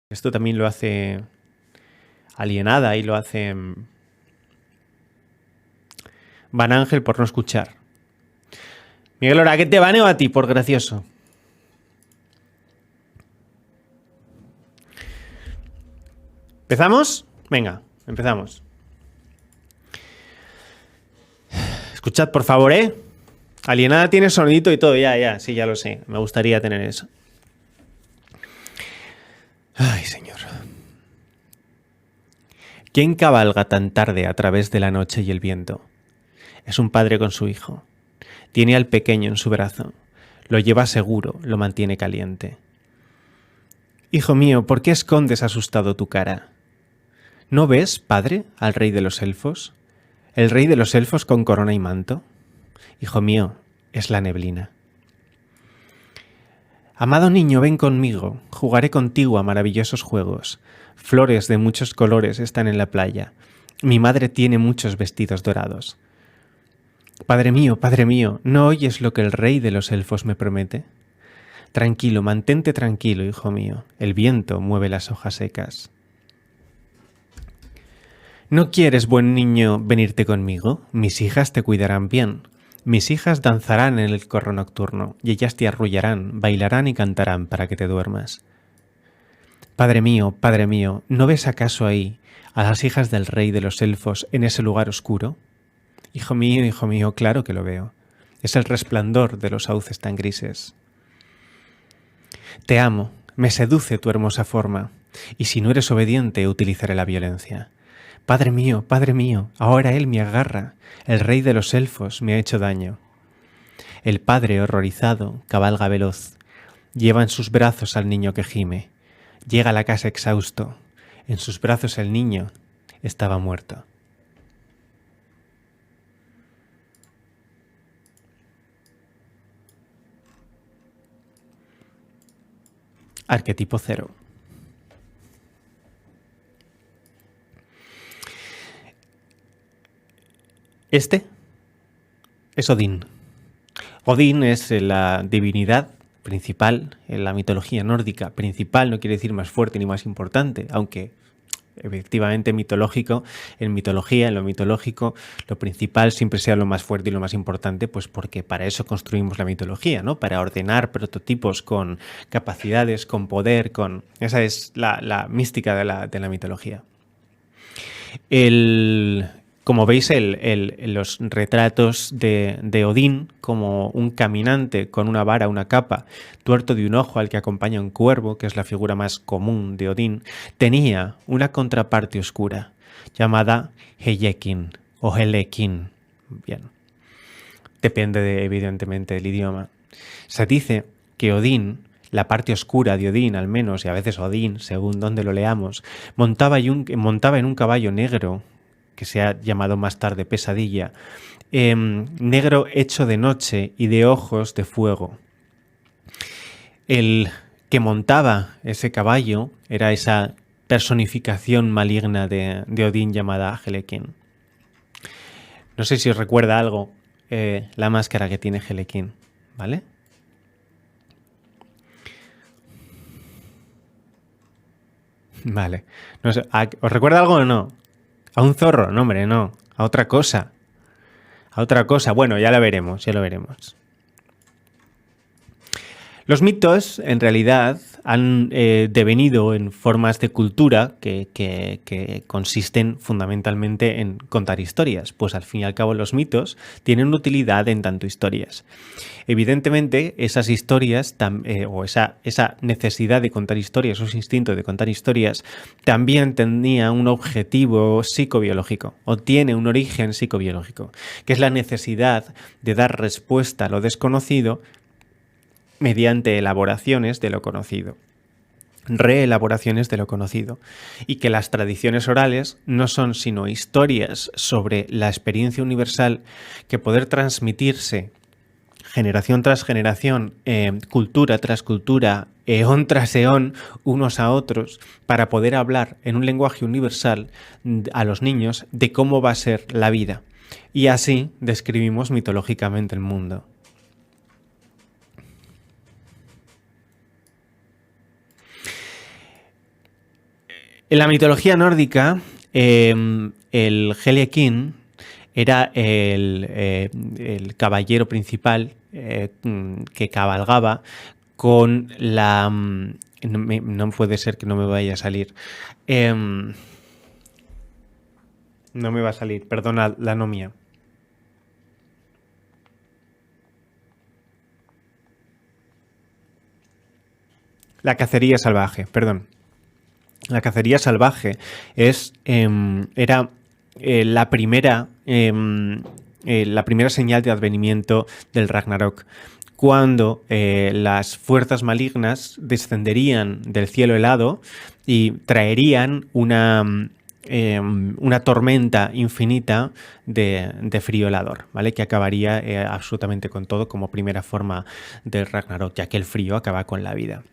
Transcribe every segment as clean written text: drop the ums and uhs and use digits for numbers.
Esto también lo hace Alienada y lo hace Van Ángel por no escuchar. Miguel Lora, ¿qué te baneo a ti por gracioso? ¿Empezamos? Venga, empezamos. Escuchad, por favor, ¿eh? Alienada tiene sonidito y todo, ya, sí, ya lo sé. Me gustaría tener eso. Ay, señor. ¿Quién cabalga tan tarde a través de la noche y el viento? Es un padre con su hijo. Tiene al pequeño en su brazo. Lo lleva seguro, lo mantiene caliente. Hijo mío, ¿por qué escondes asustado tu cara? ¿No ves, padre, al rey de los elfos? ¿El rey de los elfos con corona y manto? Hijo mío, es la neblina. Amado niño, ven conmigo, jugaré contigo a maravillosos juegos. Flores de muchos colores están en la playa. Mi madre tiene muchos vestidos dorados. Padre mío, ¿no oyes lo que el rey de los elfos me promete? Tranquilo, mantente tranquilo, hijo mío. El viento mueve las hojas secas. ¿No quieres, buen niño, venirte conmigo? Mis hijas te cuidarán bien. Mis hijas danzarán en el corro nocturno, y ellas te arrullarán, bailarán y cantarán para que te duermas. Padre mío, ¿no ves acaso ahí a las hijas del rey de los elfos en ese lugar oscuro? Hijo mío, claro que lo veo. Es el resplandor de los sauces tan grises. Te amo, me seduce tu hermosa forma, y si no eres obediente utilizaré la violencia. Padre mío, ahora él me agarra, el rey de los elfos me ha hecho daño. El padre, horrorizado, cabalga veloz, lleva en sus brazos al niño que gime, llega a la casa exhausto, en sus brazos el niño estaba muerto. Arquetipo 0. Este es Odín. Odín es la divinidad principal en la mitología nórdica. Principal no quiere decir más fuerte ni más importante, aunque efectivamente mitológico, en mitología, en lo mitológico, lo principal siempre sea lo más fuerte y lo más importante, pues porque para eso construimos la mitología, ¿no? Para ordenar prototipos con capacidades, con poder, con... Esa es la mística de la mitología. Como veis, los retratos de Odín como un caminante con una vara, una capa, tuerto de un ojo al que acompaña un cuervo, que es la figura más común de Odín, tenía una contraparte oscura llamada Hellekin o Helekin. Bien, depende evidentemente del idioma. Se dice que Odín, la parte oscura de Odín al menos, y a veces Odín, según donde lo leamos, montaba en un caballo negro, que se ha llamado más tarde pesadilla, negro hecho de noche y de ojos de fuego. El que montaba ese caballo era esa personificación maligna de Odín llamada Helekin. No sé si os recuerda algo la máscara que tiene Helekin, ¿vale? Vale. No sé, ¿os recuerda algo o no? ¿A un zorro? No, hombre, no. A otra cosa. A otra cosa. Bueno, ya lo veremos, ya lo veremos. Los mitos, en realidad, han devenido en formas de cultura que consisten fundamentalmente en contar historias, pues al fin y al cabo los mitos tienen utilidad en tanto historias. Evidentemente, esas historias o esa necesidad de contar historias, ese instinto de contar historias, también tenía un objetivo psicobiológico o tiene un origen psicobiológico, que es la necesidad de dar respuesta a lo desconocido mediante elaboraciones de lo conocido, reelaboraciones de lo conocido, y que las tradiciones orales no son sino historias sobre la experiencia universal que poder transmitirse generación tras generación, cultura tras cultura, eón tras eón, unos a otros, para poder hablar en un lenguaje universal a los niños de cómo va a ser la vida. Y así describimos mitológicamente el mundo. En la mitología nórdica, el Heljekin era el caballero principal que cabalgaba con la... no puede ser que no me vaya a salir. No me va a salir, perdona la anomia. La cacería salvaje, perdón. La cacería salvaje era la primera señal de advenimiento del Ragnarok, cuando las fuerzas malignas descenderían del cielo helado y traerían una tormenta infinita de frío helador, ¿vale? Que acabaría absolutamente con todo como primera forma del Ragnarok, ya que el frío acaba con la vida.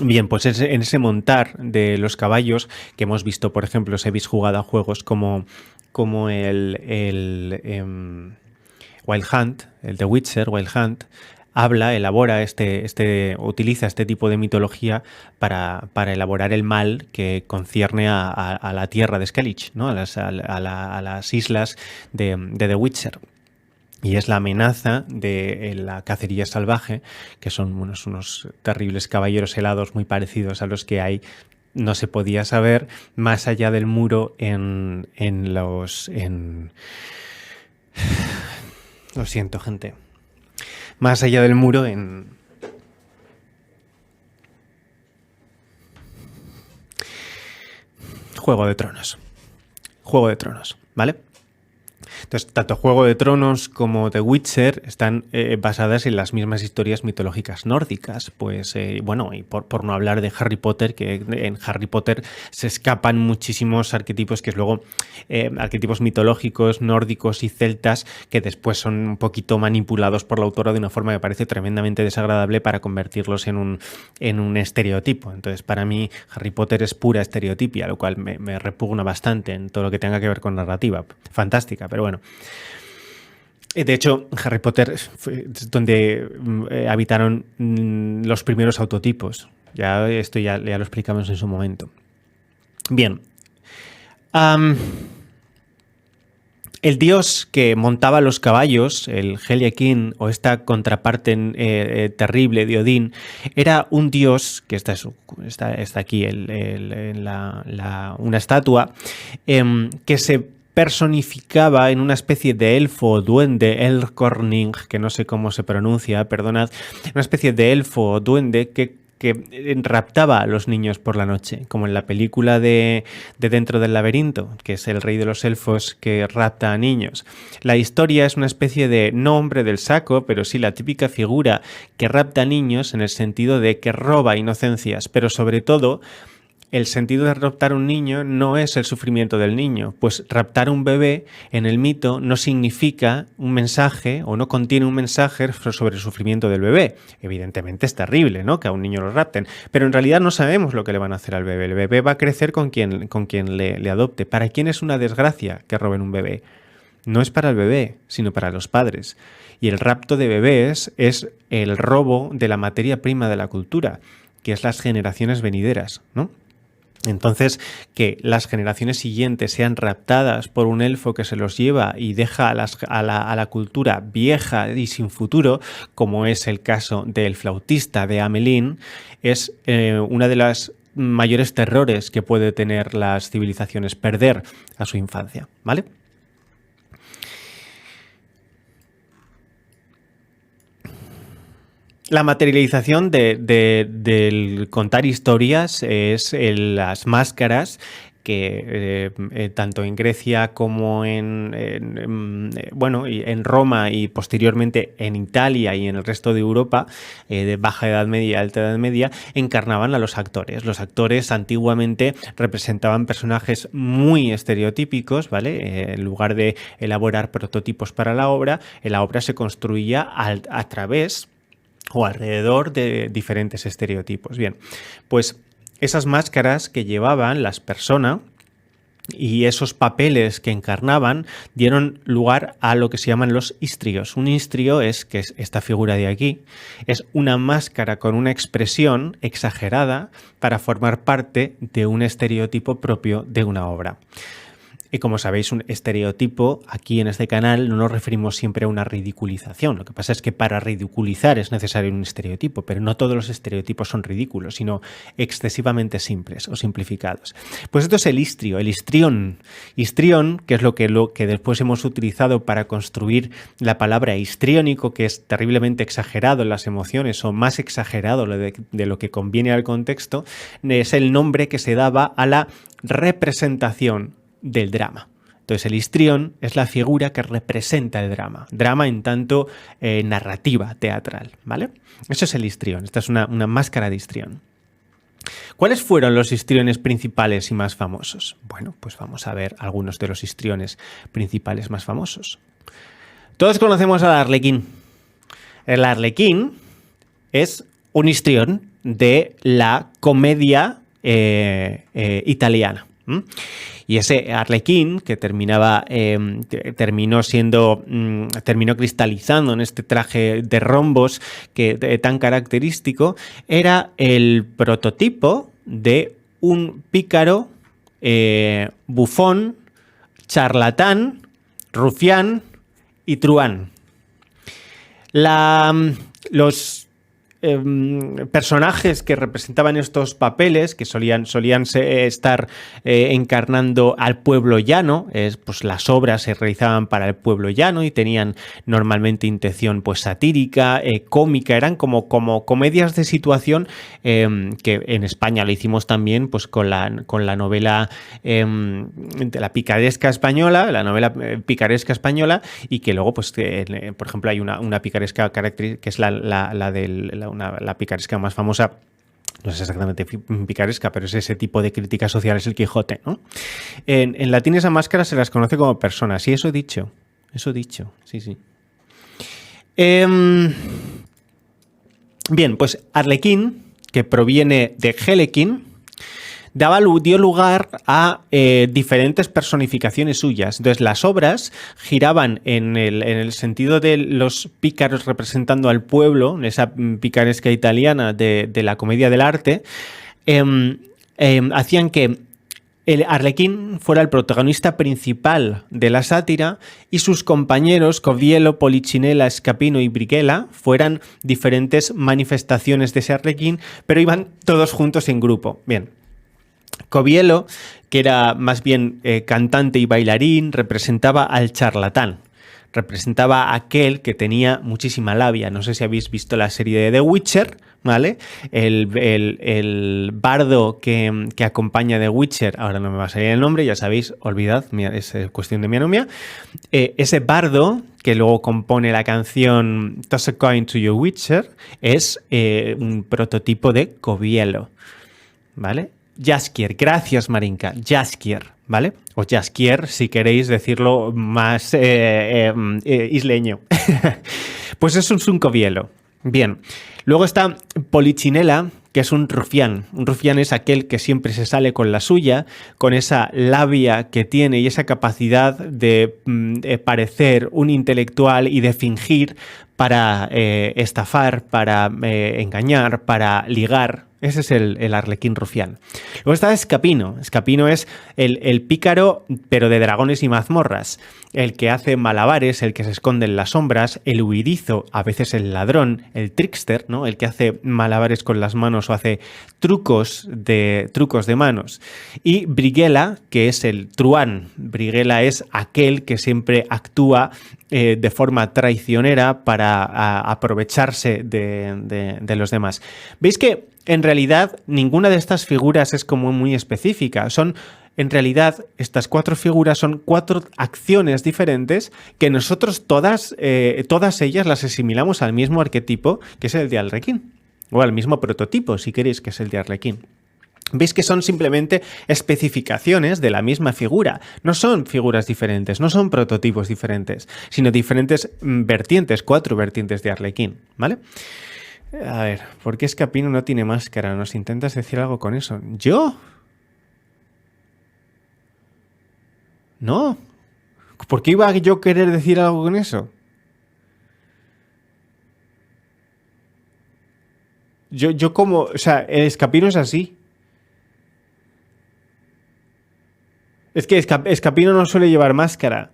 Bien, pues en ese montar de los caballos que hemos visto, por ejemplo, si habéis jugado a juegos como el Wild Hunt, el The Witcher, Wild Hunt, elabora utiliza este tipo de mitología para elaborar el mal que concierne a la tierra de Skellige, ¿no? a las islas de The Witcher. Y es la amenaza de la cacería salvaje, que son unos terribles caballeros helados muy parecidos a los que hay, no se podía saber, más allá del muro Lo siento, gente. Más allá del muro en... Juego de Tronos. Juego de Tronos, ¿vale? Entonces, tanto Juego de Tronos como The Witcher están basadas en las mismas historias mitológicas nórdicas. Pues, bueno, y por no hablar de Harry Potter, que en Harry Potter se escapan muchísimos arquetipos que es luego arquetipos mitológicos, nórdicos y celtas, que después son un poquito manipulados por la autora de una forma que parece tremendamente desagradable para convertirlos en un estereotipo. Entonces, para mí, Harry Potter es pura estereotipia, lo cual me repugna bastante en todo lo que tenga que ver con narrativa. Fantástica, pero bueno. De hecho, Harry Potter es donde habitaron los primeros autotipos. Esto ya lo explicamos en su momento. Bien. El dios que montaba los caballos, el Heljekin, o esta contraparte terrible de Odín, era un dios, que está aquí una estatua, que se personificaba en una especie de elfo o duende, Elrkorning, que no sé cómo se pronuncia, perdonad, una especie de elfo o duende que raptaba a los niños por la noche, como en la película de Dentro del laberinto, que es el rey de los elfos que rapta a niños. La historia es una especie de, no hombre del saco, pero sí la típica figura que rapta a niños en el sentido de que roba inocencias, pero sobre todo el sentido de raptar a un niño no es el sufrimiento del niño, pues raptar a un bebé en el mito no significa un mensaje o no contiene un mensaje sobre el sufrimiento del bebé. Evidentemente es terrible, ¿no?, que a un niño lo rapten, pero en realidad no sabemos lo que le van a hacer al bebé. El bebé va a crecer con quien le adopte. ¿Para quién es una desgracia que roben un bebé? No es para el bebé, sino para los padres. Y el rapto de bebés es el robo de la materia prima de la cultura, que es las generaciones venideras, ¿no? Entonces, que las generaciones siguientes sean raptadas por un elfo que se los lleva y deja a la cultura vieja y sin futuro, como es el caso del flautista de Amelín, es una de las mayores terrores que puede tener las civilizaciones, perder a su infancia, ¿vale? La materialización del contar historias es las máscaras que tanto en Grecia como en Roma y posteriormente en Italia y en el resto de Europa, de Baja Edad Media y Alta Edad Media, encarnaban a los actores. Los actores antiguamente representaban personajes muy estereotípicos, ¿vale? En lugar de elaborar prototipos para la obra se construía a través o alrededor de diferentes estereotipos. Bien, pues esas máscaras que llevaban las personas y esos papeles que encarnaban dieron lugar a lo que se llaman los histrios. Un histrio que es esta figura de aquí, es una máscara con una expresión exagerada para formar parte de un estereotipo propio de una obra. Y como sabéis, un estereotipo, aquí en este canal no nos referimos siempre a una ridiculización. Lo que pasa es que para ridiculizar es necesario un estereotipo, pero no todos los estereotipos son ridículos, sino excesivamente simples o simplificados. Pues esto es el histrio, el histrión. Histrión, que es lo que después hemos utilizado para construir la palabra histriónico, que es terriblemente exagerado en las emociones o más exagerado de lo que conviene al contexto, es el nombre que se daba a la representación del drama. Entonces el histrión es la figura que representa el drama en tanto narrativa teatral, ¿vale? Eso es el histrión, esta es una máscara de histrión. ¿Cuáles fueron los histriones principales y más famosos? Bueno, pues vamos a ver algunos de los histriones principales más famosos. Todos conocemos al Arlequín. El Arlequín es un histrión de la comedia italiana. Y ese Arlequín, que terminó cristalizando en este traje de rombos tan característico, era el prototipo de un pícaro, bufón, charlatán, rufián y truán. Los personajes que representaban estos papeles, que solían estar encarnando al pueblo llano, pues las obras se realizaban para el pueblo llano y tenían normalmente intención pues satírica, cómica, eran como comedias de situación, que en España lo hicimos también pues con la novela de la picaresca española, y que luego pues por ejemplo hay una picaresca característica que es la picaresca más famosa, no es exactamente picaresca, pero es ese tipo de crítica social, es el Quijote, ¿no? En latín esa máscara se las conoce como personas, y eso he dicho, sí. Bien, pues Arlequín, que proviene de Helequín, dio lugar a diferentes personificaciones suyas. Entonces las obras giraban en el sentido de los pícaros representando al pueblo, esa picaresca italiana de la comedia del arte, hacían que el Arlequín fuera el protagonista principal de la sátira y sus compañeros Coviello, Polichinela, Scapino y Brighella fueran diferentes manifestaciones de ese Arlequín, pero iban todos juntos en grupo. Bien. Coviello, que era más bien cantante y bailarín, representaba al charlatán. Representaba a aquel que tenía muchísima labia. No sé si habéis visto la serie de The Witcher, ¿vale? El bardo que acompaña a The Witcher, ahora no me va a salir el nombre, ya sabéis, olvidad, es cuestión de mi anomia. Ese bardo que luego compone la canción Toss a Coin to Your Witcher es un prototipo de Coviello, ¿vale? Jaskier, gracias Marinka, Jaskier, ¿vale? O Jaskier, si queréis decirlo más isleño. Pues eso es un Coviello. Bien, luego está Polichinela, que es un rufián. Un rufián es aquel que siempre se sale con la suya, con esa labia que tiene y esa capacidad de parecer un intelectual y de fingir para estafar, para engañar, para ligar. Ese es el Arlequín rufián. Luego está Scapino. Scapino es el pícaro, pero de dragones y mazmorras. El que hace malabares, el que se esconde en las sombras, el huidizo, a veces el ladrón, el trickster, ¿no? El que hace malabares con las manos o hace trucos de manos. Y Brighella, que es el truán. Brighella es aquel que siempre actúa de forma traicionera para aprovecharse de los demás. ¿Veis que en realidad ninguna de estas figuras es como muy específica? En realidad, estas 4 figuras son 4 acciones diferentes que nosotros todas ellas las asimilamos al mismo arquetipo, que es el de Arlequín, o al mismo prototipo, si queréis, que es el de Arlequín. Veis que son simplemente especificaciones de la misma figura. No son figuras diferentes, no son prototipos diferentes, sino diferentes vertientes, 4 vertientes de Arlequín, ¿vale? A ver, ¿por qué Scapino no tiene máscara? ¿Nos intentas decir algo con eso? ¿Yo? No. ¿Por qué iba yo a querer decir algo con eso? Yo como, o sea, el Escapino es así. Es que Escapino no suele llevar máscara.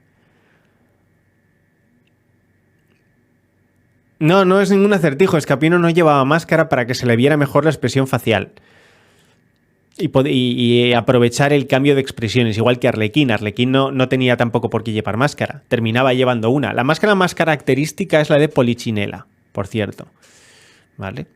No, no es ningún acertijo. Escapino no llevaba máscara para que se le viera mejor la expresión facial. Y aprovechar el cambio de expresiones, igual que Arlequín. Arlequín no tenía tampoco por qué llevar máscara. Terminaba llevando una. La máscara más característica es la de Polichinela, por cierto. ¿Vale?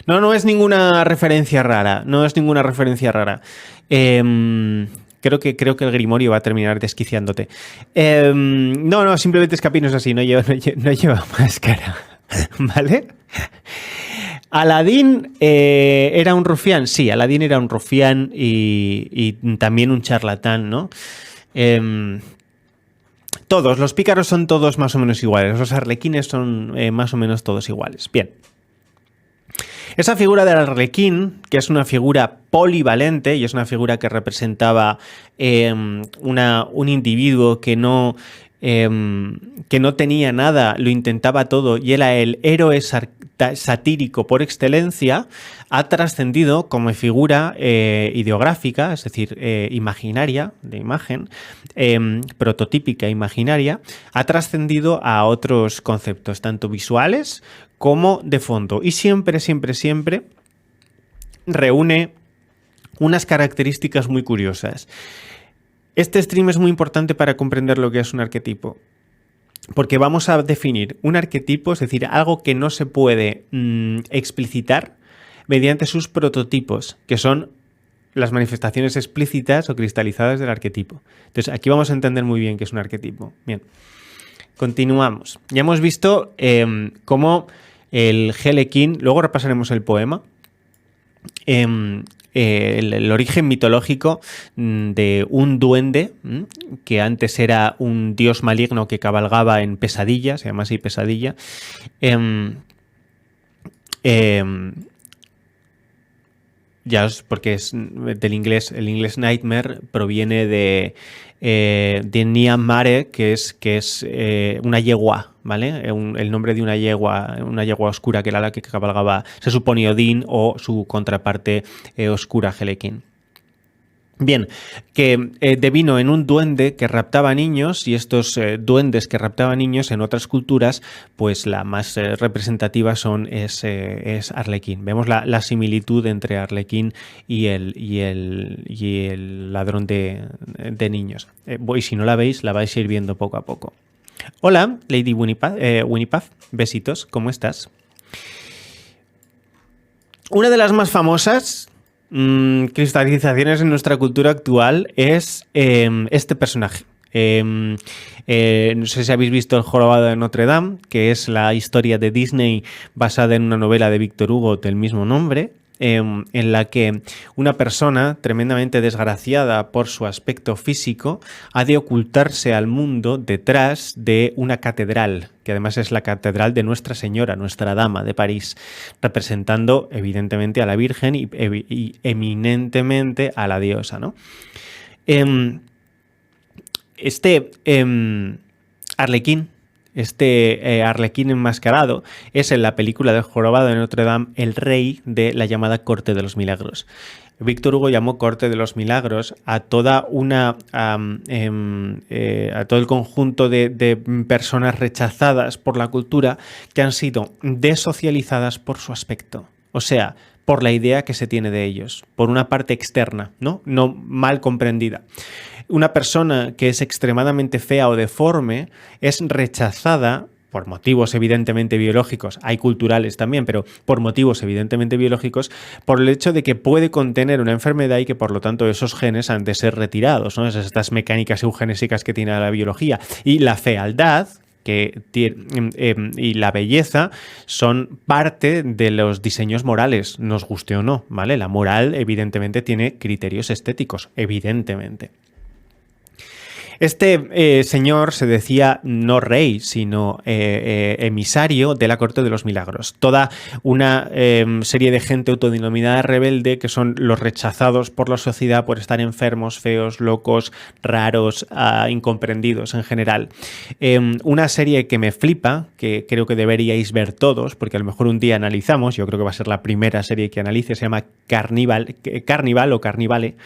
No es ninguna referencia rara. No es ninguna referencia rara. Creo que el Grimorio va a terminar desquiciándote. No, simplemente Escapino es así, no lleva máscara. ¿Vale? Aladín era un rufián. Sí, Aladín era un rufián y también un charlatán, ¿no? Todos, los pícaros son todos más o menos iguales. Los arlequines son más o menos todos iguales. Bien. Esa figura del arlequín, que es una figura polivalente y es una figura que representaba un individuo que no tenía nada, lo intentaba todo y era el héroe satírico por excelencia, ha trascendido como figura ideográfica, es decir, imaginaria, de imagen, prototípica imaginaria, ha trascendido a otros conceptos, tanto visuales como de fondo. Y siempre reúne unas características muy curiosas. Este stream es muy importante para comprender lo que es un arquetipo. Porque vamos a definir un arquetipo, es decir, algo que no se puede explicitar mediante sus prototipos, que son las manifestaciones explícitas o cristalizadas del arquetipo. Entonces, aquí vamos a entender muy bien qué es un arquetipo. Bien, continuamos. Ya hemos visto cómo el Gelekin, luego repasaremos el poema, el origen mitológico de un duende que antes era un dios maligno que cabalgaba en Pesadilla, se llama así Pesadilla. Porque es del inglés, el inglés nightmare proviene de Nia Mare, que es una yegua, ¿vale? El nombre de una yegua oscura que era la que cabalgaba, se supone, Odín o su contraparte oscura, Gelekin. Bien, que devino en un duende que raptaba niños y estos duendes que raptaban niños en otras culturas, pues la más representativa es Arlequín. Vemos la similitud entre Arlequín y el ladrón de niños. Y si no la veis, la vais a ir viendo poco a poco. Hola, Lady Winniepuff, besitos, ¿cómo estás? Una de las más famosas cristalizaciones en nuestra cultura actual es este personaje. No sé si habéis visto El jorobado de Notre Dame, que es la historia de Disney basada en una novela de Víctor Hugo del mismo nombre, en la que una persona tremendamente desgraciada por su aspecto físico ha de ocultarse al mundo detrás de una catedral, que además es la catedral de Nuestra Señora, Nuestra Dama de París, representando evidentemente a la Virgen y eminentemente a la diosa, ¿no? Arlequín, Arlequín enmascarado, es en la película del jorobado de Notre Dame el rey de la llamada Corte de los Milagros. Víctor Hugo llamó Corte de los Milagros a toda a todo el conjunto de personas rechazadas por la cultura que han sido desocializadas por su aspecto. O sea, por la idea que se tiene de ellos, por una parte externa, no mal comprendida. Una persona que es extremadamente fea o deforme es rechazada por motivos evidentemente biológicos, hay culturales también, pero por motivos evidentemente biológicos, por el hecho de que puede contener una enfermedad y que por lo tanto esos genes han de ser retirados, ¿no? Estas mecánicas eugenésicas que tiene la biología. Y la fealdad y la belleza son parte de los diseños morales, nos guste o no, ¿vale? La moral evidentemente tiene criterios estéticos, evidentemente. Este señor se decía no rey, sino emisario de la Corte de los Milagros. Toda una serie de gente autodenominada rebelde que son los rechazados por la sociedad por estar enfermos, feos, locos, raros, incomprendidos en general. Una serie que me flipa, que creo que deberíais ver todos, porque a lo mejor un día analizamos, yo creo que va a ser la primera serie que analice, se llama Carnival o Carnivale,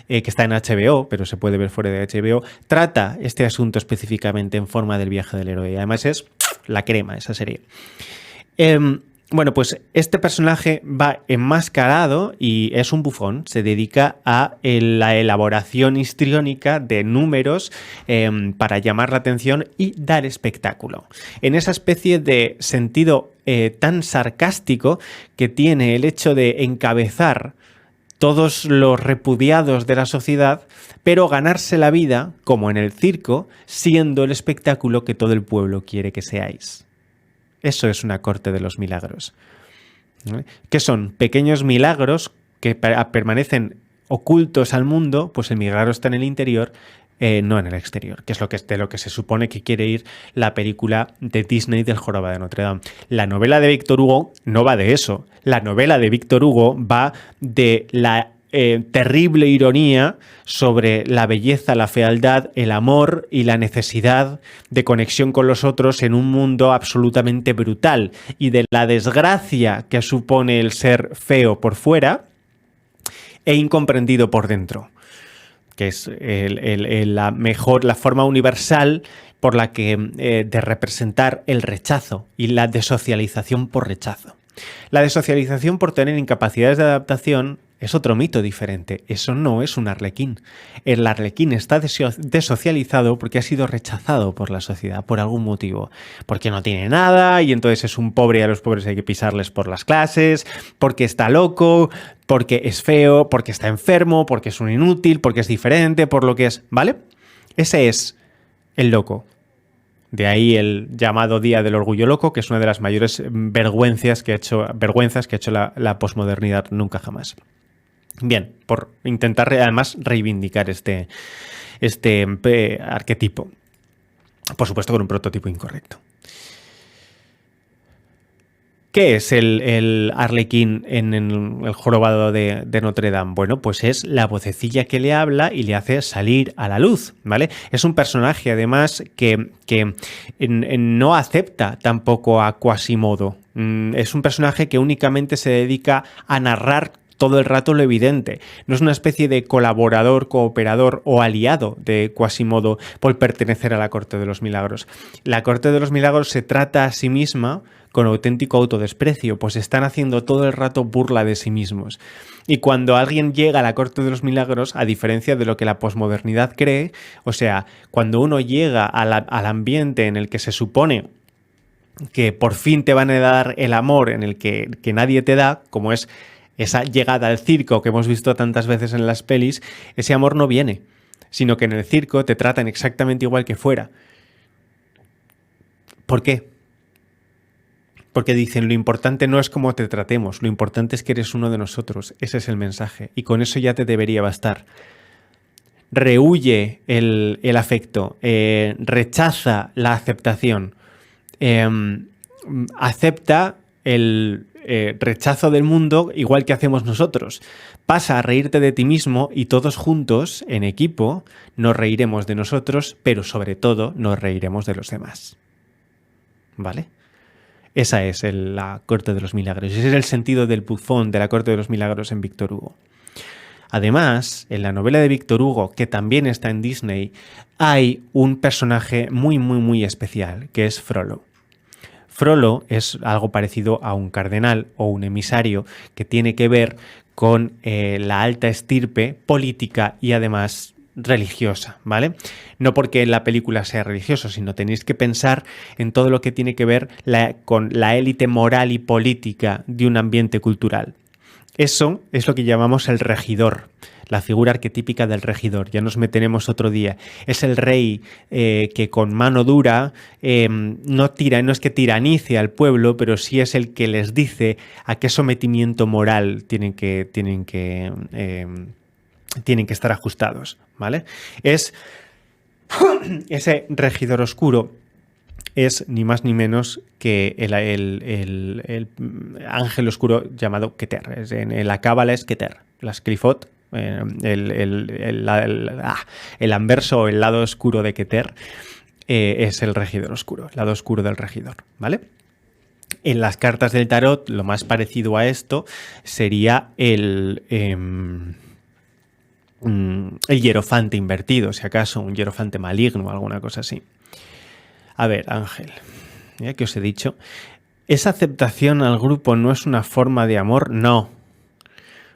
que está en HBO, pero se puede ver fuera de HBO, trata este asunto específicamente en forma del viaje del héroe. Además es la crema esa serie. Bueno, pues este personaje va enmascarado y es un bufón. Se dedica a la elaboración histriónica de números para llamar la atención y dar espectáculo. En esa especie de sentido tan sarcástico que tiene el hecho de encabezar todos los repudiados de la sociedad, pero ganarse la vida, como en el circo, siendo el espectáculo que todo el pueblo quiere que seáis. Eso es una corte de los milagros. ¿Vale? Que son pequeños milagros que permanecen ocultos al mundo, pues el milagro está en el interior, no en el exterior, que es de lo que se supone que quiere ir la película de Disney del Jorobado de Notre Dame. La novela de Víctor Hugo no va de eso. La novela de Víctor Hugo va de la terrible ironía sobre la belleza, la fealdad, el amor y la necesidad de conexión con los otros en un mundo absolutamente brutal, y de la desgracia que supone el ser feo por fuera e incomprendido por dentro, que es la forma universal por la que de representar el rechazo y la desocialización por rechazo. La desocialización por tener incapacidades de adaptación es otro mito diferente. Eso no es un arlequín. El arlequín está desocializado porque ha sido rechazado por la sociedad por algún motivo. Porque no tiene nada y entonces es un pobre y a los pobres hay que pisarles por las clases, porque está loco, porque es feo, porque está enfermo, porque es un inútil, porque es diferente, por lo que es, ¿vale? Ese es el loco. De ahí el llamado Día del Orgullo Loco, que es una de las mayores vergüenzas que ha hecho la posmodernidad nunca jamás. Bien, por intentar además reivindicar este arquetipo. Por supuesto, con un prototipo incorrecto. ¿Qué es el arlequín en el jorobado de Notre Dame? Bueno, pues es la vocecilla que le habla y le hace salir a la luz, ¿vale? Es un personaje, además, que no acepta tampoco a Quasimodo. Es un personaje que únicamente se dedica a narrar todo el rato lo evidente. No es una especie de colaborador, cooperador o aliado de Quasimodo por pertenecer a la Corte de los Milagros. La Corte de los Milagros se trata a sí misma con auténtico autodesprecio, pues están haciendo todo el rato burla de sí mismos. Y cuando alguien llega a la Corte de los Milagros, a diferencia de lo que la posmodernidad cree, o sea, cuando uno llega al ambiente en el que se supone que por fin te van a dar el amor en el que nadie te da, como es esa llegada al circo que hemos visto tantas veces en las pelis, ese amor no viene, sino que en el circo te tratan exactamente igual que fuera. ¿Por qué? Porque dicen, lo importante no es cómo te tratemos, lo importante es que eres uno de nosotros. Ese es el mensaje. Y con eso ya te debería bastar. Rehúye el afecto, rechaza la aceptación, acepta el rechazo del mundo igual que hacemos nosotros. Pasa a reírte de ti mismo y todos juntos, en equipo, nos reiremos de nosotros, pero sobre todo nos reiremos de los demás. ¿Vale? Esa es la Corte de los Milagros. Ese es el sentido del bufón de la Corte de los Milagros en Víctor Hugo. Además, en la novela de Víctor Hugo, que también está en Disney, hay un personaje muy, muy, muy especial, que es Frollo. Frollo es algo parecido a un cardenal o un emisario que tiene que ver con la alta estirpe política y además religiosa, ¿vale? No porque la película sea religiosa, sino tenéis que pensar en todo lo que tiene que ver con la élite moral y política de un ambiente cultural. Eso es lo que llamamos el regidor, la figura arquetípica del regidor. Ya nos meteremos otro día. Es el rey que con mano dura no es que tiranice al pueblo, pero sí es el que les dice a qué sometimiento moral tienen que estar ajustados, ¿vale? Es Ese regidor oscuro es ni más ni menos que el ángel oscuro llamado Keter. En la cábala es Keter. Las Clifot, el anverso o el lado oscuro de Keter, es el regidor oscuro, el lado oscuro del regidor, ¿vale? En las cartas del tarot, lo más parecido a esto sería el hierofante invertido, si acaso, un hierofante maligno o alguna cosa así. A ver, Ángel, ya que os he dicho, ¿esa aceptación al grupo no es una forma de amor? No.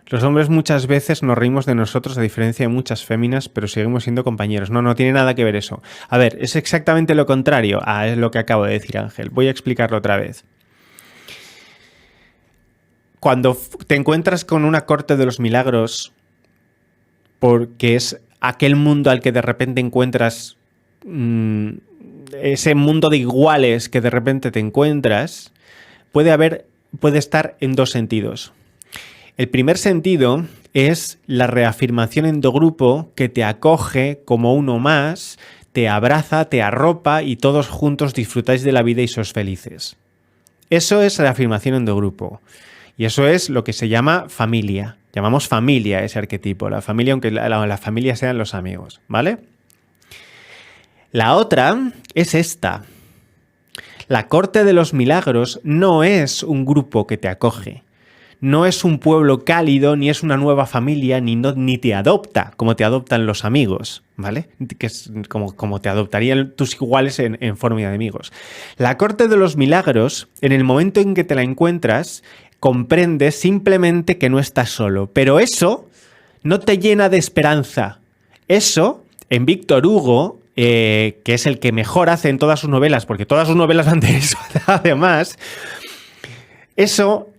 Los hombres muchas veces nos reímos de nosotros a diferencia de muchas féminas, pero seguimos siendo compañeros. No, no tiene nada que ver eso. A ver, es exactamente lo contrario a lo que acabo de decir, Ángel. Voy a explicarlo otra vez. Cuando te encuentras con una corte de los milagros, porque es aquel mundo al que de repente encuentras ese mundo de iguales que de repente te encuentras, puede estar en dos sentidos. El primer sentido es la reafirmación endogrupo que te acoge como uno más, te abraza, te arropa y todos juntos disfrutáis de la vida y sois felices. Eso es reafirmación endogrupo. Y eso es lo que se llama familia. Llamamos familia ese arquetipo. La familia, aunque la familia sean los amigos, ¿vale? La otra es esta. La corte de los milagros no es un grupo que te acoge. No es un pueblo cálido, ni es una nueva familia, ni te adopta, como te adoptan los amigos, ¿vale? Que es como te adoptarían tus iguales en forma de amigos. La corte de los milagros, en el momento en que te la encuentras, comprendes simplemente que no estás solo. Pero eso no te llena de esperanza. Eso, en Víctor Hugo, que es el que mejor hace en todas sus novelas, porque todas sus novelas van de eso, además, eso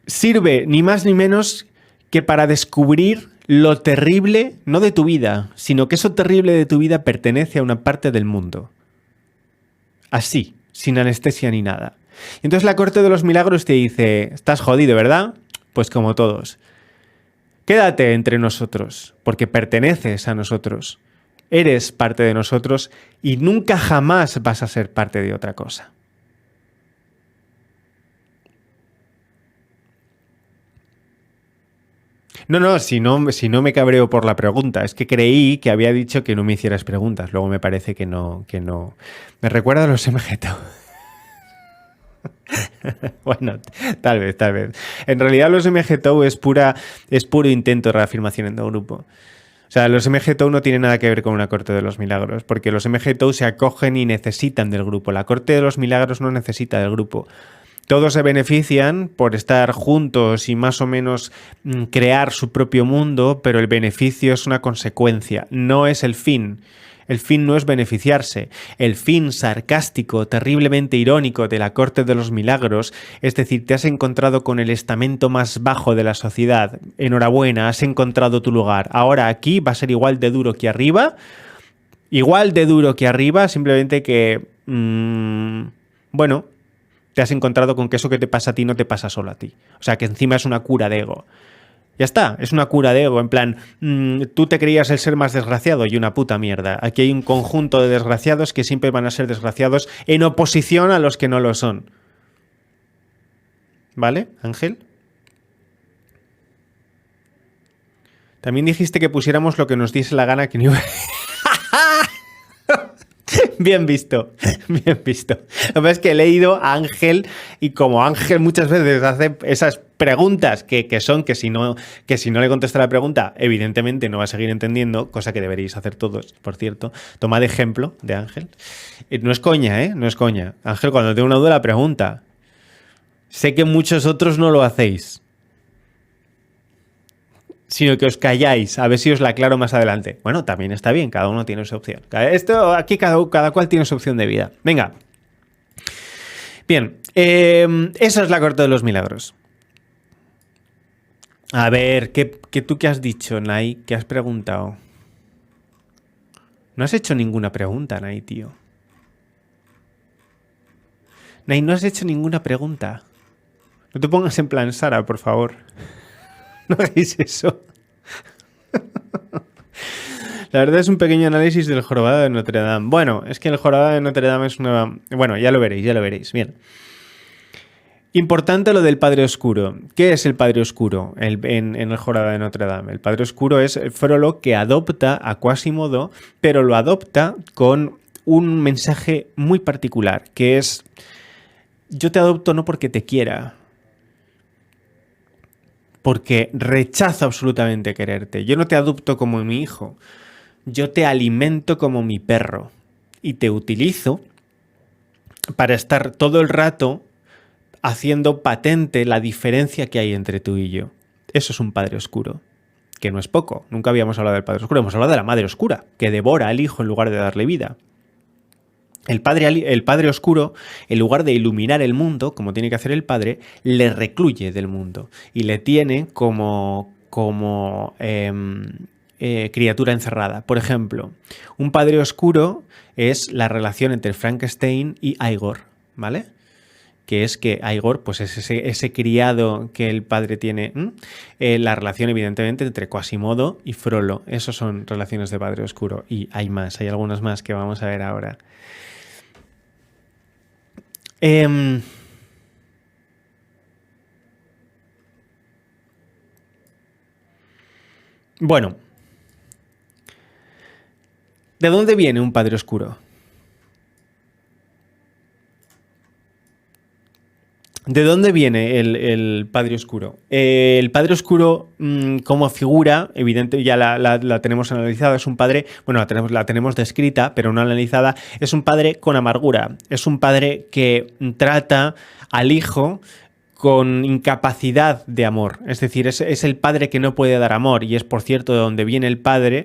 sirve ni más ni menos que para descubrir lo terrible, no de tu vida, sino que eso terrible de tu vida pertenece a una parte del mundo. Así, sin anestesia ni nada. Entonces la corte de los milagros te dice, estás jodido, ¿verdad? Pues como todos. Quédate entre nosotros, porque perteneces a nosotros. Eres parte de nosotros y nunca jamás vas a ser parte de otra cosa. No, si no me cabreo por la pregunta. Es que creí que había dicho que no me hicieras preguntas. Luego me parece que no. Me recuerda a los MGTOW. Bueno, tal vez. En realidad los MGTOW es puro intento de reafirmación endogrupo. O sea, los MGTOW no tienen nada que ver con una corte de los milagros, porque los MGTOW se acogen y necesitan del grupo. La corte de los milagros no necesita del grupo. Todos se benefician por estar juntos y más o menos crear su propio mundo, pero el beneficio es una consecuencia, no es el fin. El fin no es beneficiarse. El fin sarcástico, terriblemente irónico de la corte de los milagros, es decir, te has encontrado con el estamento más bajo de la sociedad. Enhorabuena, has encontrado tu lugar. Ahora aquí va a ser igual de duro que arriba. Igual de duro que arriba, simplemente que... bueno... te has encontrado con que eso que te pasa a ti no te pasa solo a ti. O sea, que encima es una cura de ego. Ya está, es una cura de ego. En plan, tú te creías el ser más desgraciado y una puta mierda. Aquí hay un conjunto de desgraciados que siempre van a ser desgraciados en oposición a los que no lo son. ¿Vale, Ángel? También dijiste que pusiéramos lo que nos diese la gana que no... Bien visto, bien visto. Lo que pasa es que he leído a Ángel y como Ángel muchas veces hace esas preguntas que si no le contesta la pregunta, evidentemente no va a seguir entendiendo, cosa que deberíais hacer todos, por cierto. Toma de ejemplo de Ángel. No es coña, ¿eh? No es coña. Ángel, cuando tengo una duda, pregunta. Sé que muchos otros no lo hacéis, sino que os calláis, a ver si os la aclaro más adelante. Bueno, también está bien, cada uno tiene su opción. Aquí cada cual tiene su opción de vida. Venga. Bien, esa es la corte de los milagros. A ver, ¿tú qué has dicho, Nai? ¿Qué has preguntado? No has hecho ninguna pregunta, Nai, tío. Nai, no has hecho ninguna pregunta. No te pongas en plan Sara, por favor. No hagáis eso. La verdad es un pequeño análisis del jorobado de Notre Dame. Bueno, es que el jorobado de Notre Dame es una... Bueno, ya lo veréis, ya lo veréis. Bien. Importante lo del Padre Oscuro. ¿Qué es el Padre Oscuro en el jorobado de Notre Dame? El Padre Oscuro es Frollo que adopta a Quasimodo, pero lo adopta con un mensaje muy particular, que es: yo te adopto no porque te quiera, porque rechazo absolutamente quererte. Yo no te adopto como mi hijo, yo te alimento como mi perro y te utilizo para estar todo el rato haciendo patente la diferencia que hay entre tú y yo. Eso es un Padre Oscuro, que no es poco. Nunca habíamos hablado del Padre Oscuro, hemos hablado de la Madre Oscura, que devora al hijo en lugar de darle vida. El padre Oscuro, en lugar de iluminar el mundo, como tiene que hacer el Padre, le recluye del mundo y le tiene como criatura encerrada. Por ejemplo, un Padre Oscuro es la relación entre Frankenstein y Igor, ¿vale? Que es que Igor, pues es ese criado que el padre tiene. La relación, evidentemente, entre Quasimodo y Frollo. Esas son relaciones de Padre Oscuro. Y hay más, hay algunas más que vamos a ver ahora. Bueno, ¿de dónde viene un Padre Oscuro? ¿De dónde viene el Padre Oscuro? El Padre Oscuro, como figura, evidente, ya la tenemos analizada, es un padre, bueno, la tenemos descrita, pero no analizada, es un padre con amargura, es un padre que trata al hijo con incapacidad de amor, es decir, es el padre que no puede dar amor, y es, por cierto, de donde viene el padre,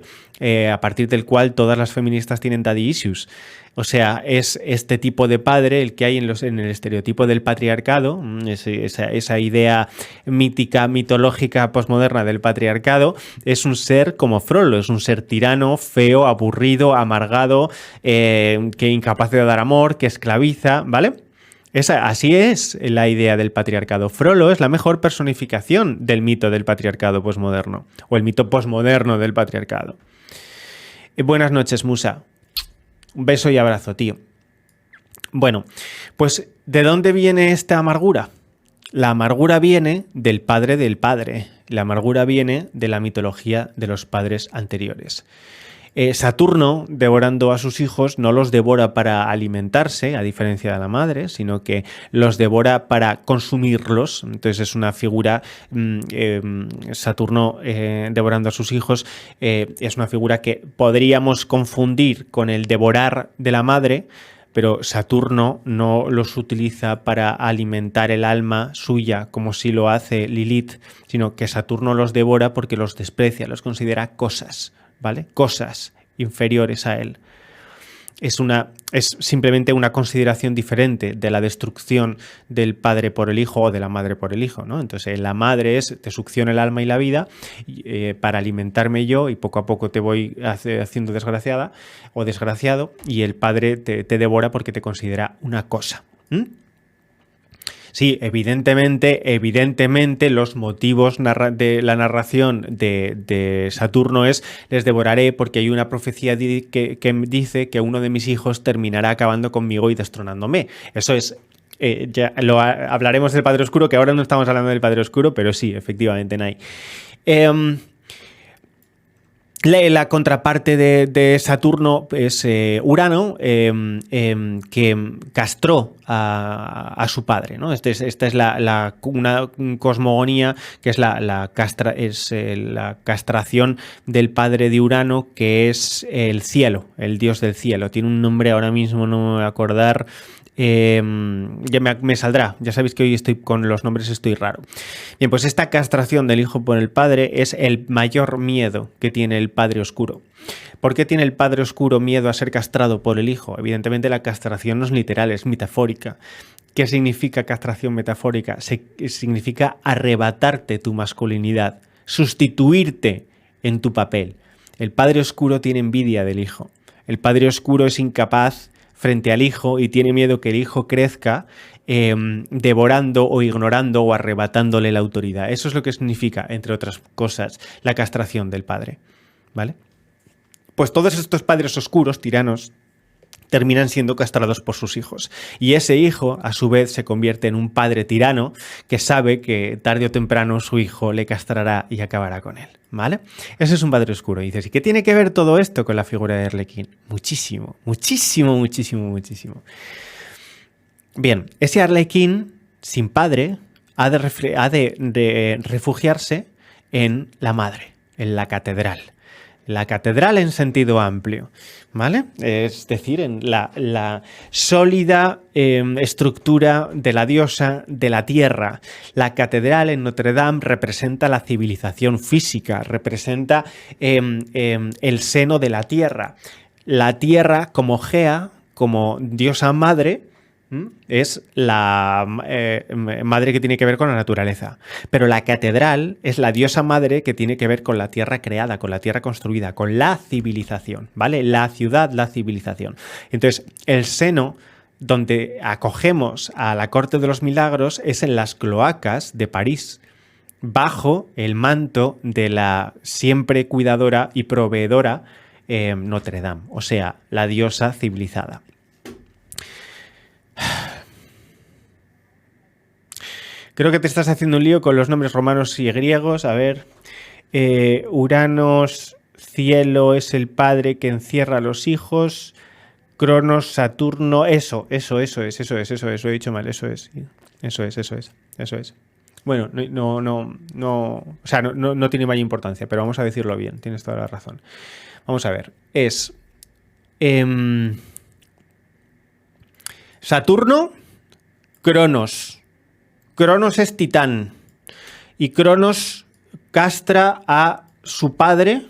a partir del cual todas las feministas tienen daddy issues. O sea, es este tipo de padre el que hay en el estereotipo del patriarcado, esa idea mítica, mitológica, posmoderna del patriarcado. Es un ser como Frollo, es un ser tirano, feo, aburrido, amargado, que incapaz de dar amor, que esclaviza, ¿vale? Así es la idea del patriarcado. Frollo es la mejor personificación del mito del patriarcado posmoderno, o el mito posmoderno del patriarcado. Buenas noches, Musa. Un beso y abrazo, tío. Bueno, pues ¿de dónde viene esta amargura? La amargura viene del padre del padre. La amargura viene de la mitología de los padres anteriores. Saturno, devorando a sus hijos, no los devora para alimentarse, a diferencia de la madre, sino que los devora para consumirlos. Entonces es una figura, Saturno devorando a sus hijos, es una figura que podríamos confundir con el devorar de la madre, pero Saturno no los utiliza para alimentar el alma suya como si lo hace Lilith, sino que Saturno los devora porque los desprecia, los considera cosas, ¿vale? Cosas inferiores a él. Es simplemente una consideración diferente de la destrucción del padre por el hijo o de la madre por el hijo, ¿no? Entonces la madre te succiona el alma y la vida para alimentarme yo, y poco a poco te voy haciendo desgraciada o desgraciado, y el padre te devora porque te considera una cosa. Sí, evidentemente los motivos de la narración de Saturno es: les devoraré porque hay una profecía que dice que uno de mis hijos terminará acabando conmigo y destronándome. Eso es... ya hablaremos del Padre Oscuro, que ahora no estamos hablando del Padre Oscuro, pero sí, efectivamente, Nai. La contraparte de Saturno es Urano, que castró a su padre, ¿no? Esta es una cosmogonía que es la castración del padre de Urano, que es el cielo, el dios del cielo. Tiene un nombre, ahora mismo no me voy a acordar. Ya me saldrá. Ya sabéis que hoy estoy con los nombres, estoy raro. Bien, pues esta castración del hijo por el padre es el mayor miedo que tiene el Padre Oscuro. ¿Por qué tiene el Padre Oscuro miedo a ser castrado por el hijo? Evidentemente la castración no es literal, es metafórica. ¿Qué significa castración metafórica? Significa arrebatarte tu masculinidad, sustituirte en tu papel. El Padre Oscuro tiene envidia del hijo. El Padre Oscuro es incapaz frente al hijo y tiene miedo que el hijo crezca devorando o ignorando o arrebatándole la autoridad. Eso es lo que significa, entre otras cosas, la castración del padre, ¿vale? pues todos estos padres oscuros, tiranos, terminan siendo castrados por sus hijos. Y ese hijo, a su vez, se convierte en un padre tirano que sabe que tarde o temprano su hijo le castrará y acabará con él, ¿vale? Ese es un padre oscuro. Y dices, ¿y qué tiene que ver todo esto con la figura de Arlequín? Muchísimo, muchísimo, muchísimo, muchísimo. Bien, ese Arlequín sin padre ha de refugiarse en la madre, en la catedral. La catedral en sentido amplio, ¿vale? Es decir, en la sólida estructura de la diosa de la tierra. La catedral en Notre Dame representa la civilización física, representa el seno de la tierra. La tierra como Gea, como diosa madre, es la madre que tiene que ver con la naturaleza. Pero la catedral es la diosa madre que tiene que ver con la tierra creada, con la tierra construida, con la civilización, ¿vale? La ciudad, la civilización. Entonces, el seno donde acogemos a la Corte de los Milagros es en las cloacas de París, bajo el manto de la siempre cuidadora y proveedora Notre Dame, o sea, la diosa civilizada. Creo que te estás haciendo un lío con los nombres romanos y griegos. A ver, Uranos, cielo, es el padre que encierra a los hijos. Cronos, Saturno, eso es, lo he dicho mal, eso es. Bueno, o sea, no tiene mayor importancia, pero vamos a decirlo bien, tienes toda la razón. Vamos a ver, es Saturno, Cronos. Cronos es Titán y Cronos castra a su padre,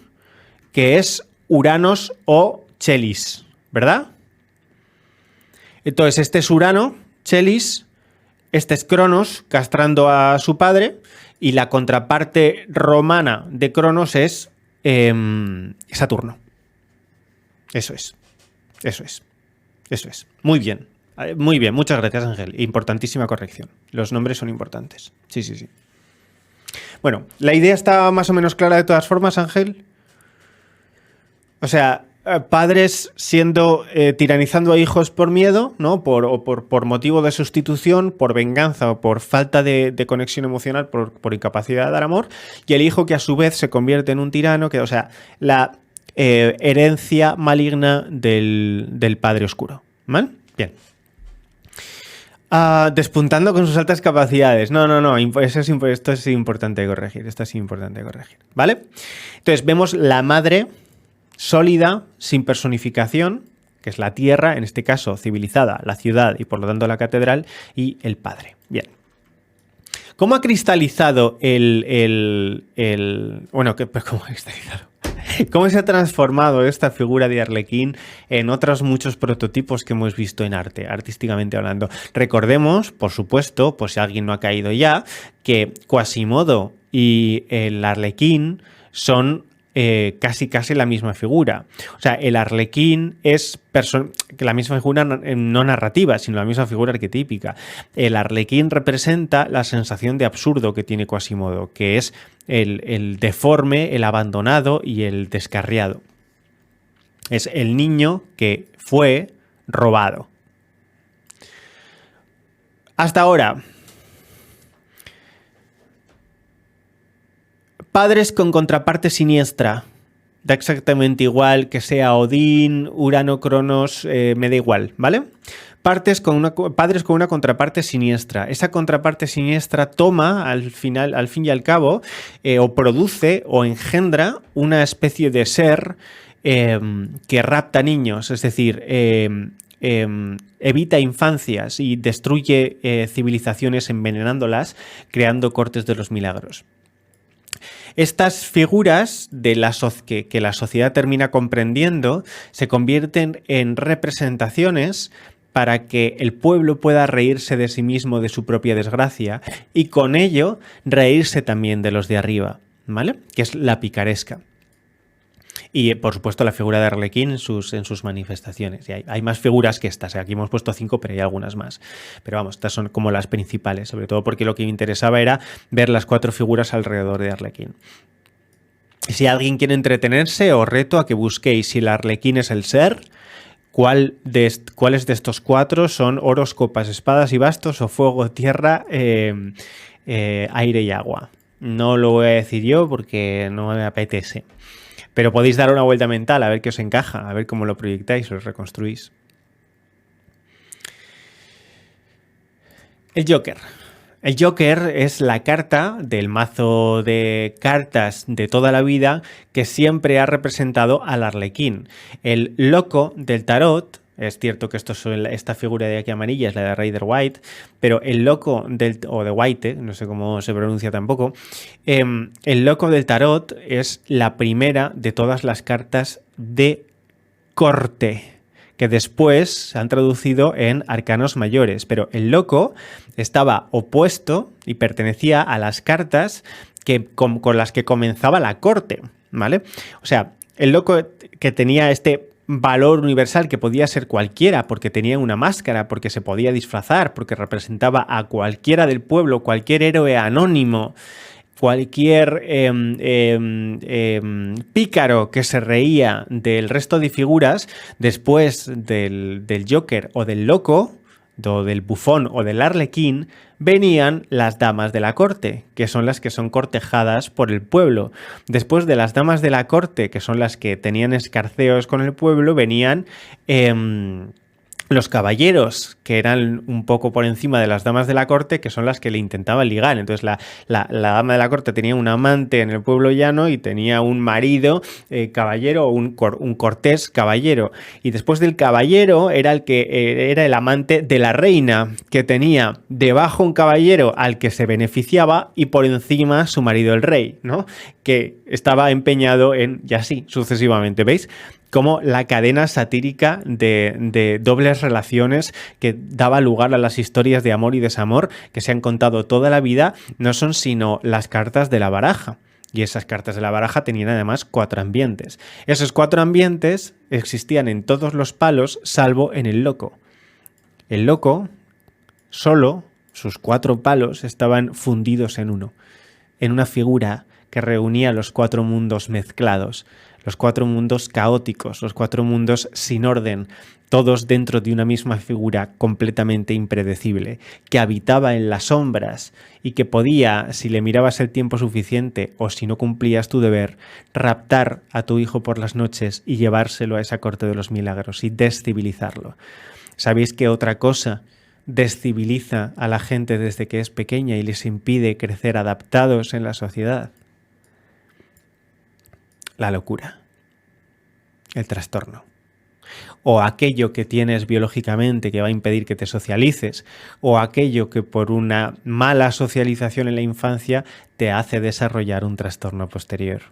que es Uranos o Chelis, ¿verdad? Entonces este es Urano, Chelis, este es Cronos castrando a su padre y la contraparte romana de Cronos es Saturno. Eso es. Muy bien. Muy bien, muchas gracias, Ángel. Importantísima corrección. Los nombres son importantes. Sí. Bueno, ¿la idea está más o menos clara de todas formas, Ángel? O sea, padres tiranizando a hijos por miedo, ¿no? Por motivo de sustitución, por venganza o por falta de conexión emocional, por incapacidad de dar amor, y el hijo que a su vez se convierte en un tirano, o sea, la herencia maligna del padre oscuro. ¿Vale? Bien. Despuntando con sus altas capacidades. No. Esto es importante corregir. ¿Vale? Entonces, vemos la madre sólida, sin personificación, que es la tierra, en este caso civilizada, la ciudad y por lo tanto la catedral, y el padre. Bien. ¿Cómo ha cristalizado ¿cómo ha cristalizado? ¿Cómo se ha transformado esta figura de Arlequín en otros muchos prototipos que hemos visto en arte, artísticamente hablando? Recordemos, por supuesto, por si alguien no ha caído ya, que Quasimodo y el Arlequín son casi la misma figura. O sea, el Arlequín es la misma figura no narrativa, sino la misma figura arquetípica. El Arlequín representa la sensación de absurdo que tiene Quasimodo, que es el deforme, el abandonado y el descarriado. Es el niño que fue robado. Hasta ahora, padres con contraparte siniestra. Da exactamente igual que sea Odín, Urano, Cronos, me da igual, ¿vale? Padres con una contraparte siniestra. Esa contraparte siniestra toma, al fin y al cabo, o produce o engendra una especie de ser que rapta niños, es decir, evita infancias y destruye civilizaciones envenenándolas, creando cortes de los milagros. Estas figuras que la sociedad termina comprendiendo se convierten en representaciones para que el pueblo pueda reírse de sí mismo, de su propia desgracia, y con ello reírse también de los de arriba, ¿vale? Que es la picaresca. Y, por supuesto, la figura de Arlequín en sus manifestaciones. Y hay más figuras que estas. Aquí hemos puesto 5, pero hay algunas más. Pero vamos, estas son como las principales, sobre todo porque lo que me interesaba era ver las 4 figuras alrededor de Arlequín. Si alguien quiere entretenerse, os reto a que busquéis si el arlequín es el ser, cuáles de estos cuatro son oros, copas, espadas y bastos, o fuego, tierra, aire y agua. No lo voy a decir yo porque no me apetece. Pero podéis dar una vuelta mental a ver qué os encaja, a ver cómo lo proyectáis, os reconstruís. El Joker. El Joker es la carta del mazo de cartas de toda la vida que siempre ha representado al arlequín. El loco del tarot, es cierto que esta figura de aquí amarilla es la de Rider White, pero el loco o de White, no sé cómo se pronuncia tampoco, el loco del tarot es la primera de todas las cartas de corte, que después se han traducido en arcanos mayores, pero el loco estaba opuesto y pertenecía a las cartas con las que comenzaba la corte, ¿vale? O sea, el loco que tenía este valor universal que podía ser cualquiera, porque tenía una máscara, porque se podía disfrazar, porque representaba a cualquiera del pueblo, cualquier héroe anónimo, cualquier pícaro que se reía del resto de figuras, después del Joker o del loco, o del bufón o del arlequín, venían las damas de la corte, que son las que son cortejadas por el pueblo. Después de las damas de la corte, que son las que tenían escarceos con el pueblo, venían los caballeros, que eran un poco por encima de las damas de la corte, que son las que le intentaban ligar. Entonces la dama de la corte tenía un amante en el pueblo llano y tenía un marido caballero o un cortés caballero. Y después del caballero era era el amante de la reina, que tenía debajo un caballero al que se beneficiaba y por encima su marido el rey, ¿no? Que estaba empeñado y así sucesivamente, ¿veis? Como la cadena satírica de dobles relaciones que daba lugar a las historias de amor y desamor que se han contado toda la vida no son sino las cartas de la baraja. Y esas cartas de la baraja tenían además 4 ambientes. Esos 4 ambientes existían en todos los palos salvo en el loco. El loco, solo, sus 4 palos estaban fundidos en uno, en una figura que reunía los 4 mundos mezclados, los 4 mundos caóticos, los 4 mundos sin orden, todos dentro de una misma figura completamente impredecible, que habitaba en las sombras y que podía, si le mirabas el tiempo suficiente o si no cumplías tu deber, raptar a tu hijo por las noches y llevárselo a esa corte de los milagros y descivilizarlo. ¿Sabéis qué otra cosa desciviliza a la gente desde que es pequeña y les impide crecer adaptados en la sociedad? La locura, el trastorno, o aquello que tienes biológicamente que va a impedir que te socialices, o aquello que por una mala socialización en la infancia te hace desarrollar un trastorno posterior.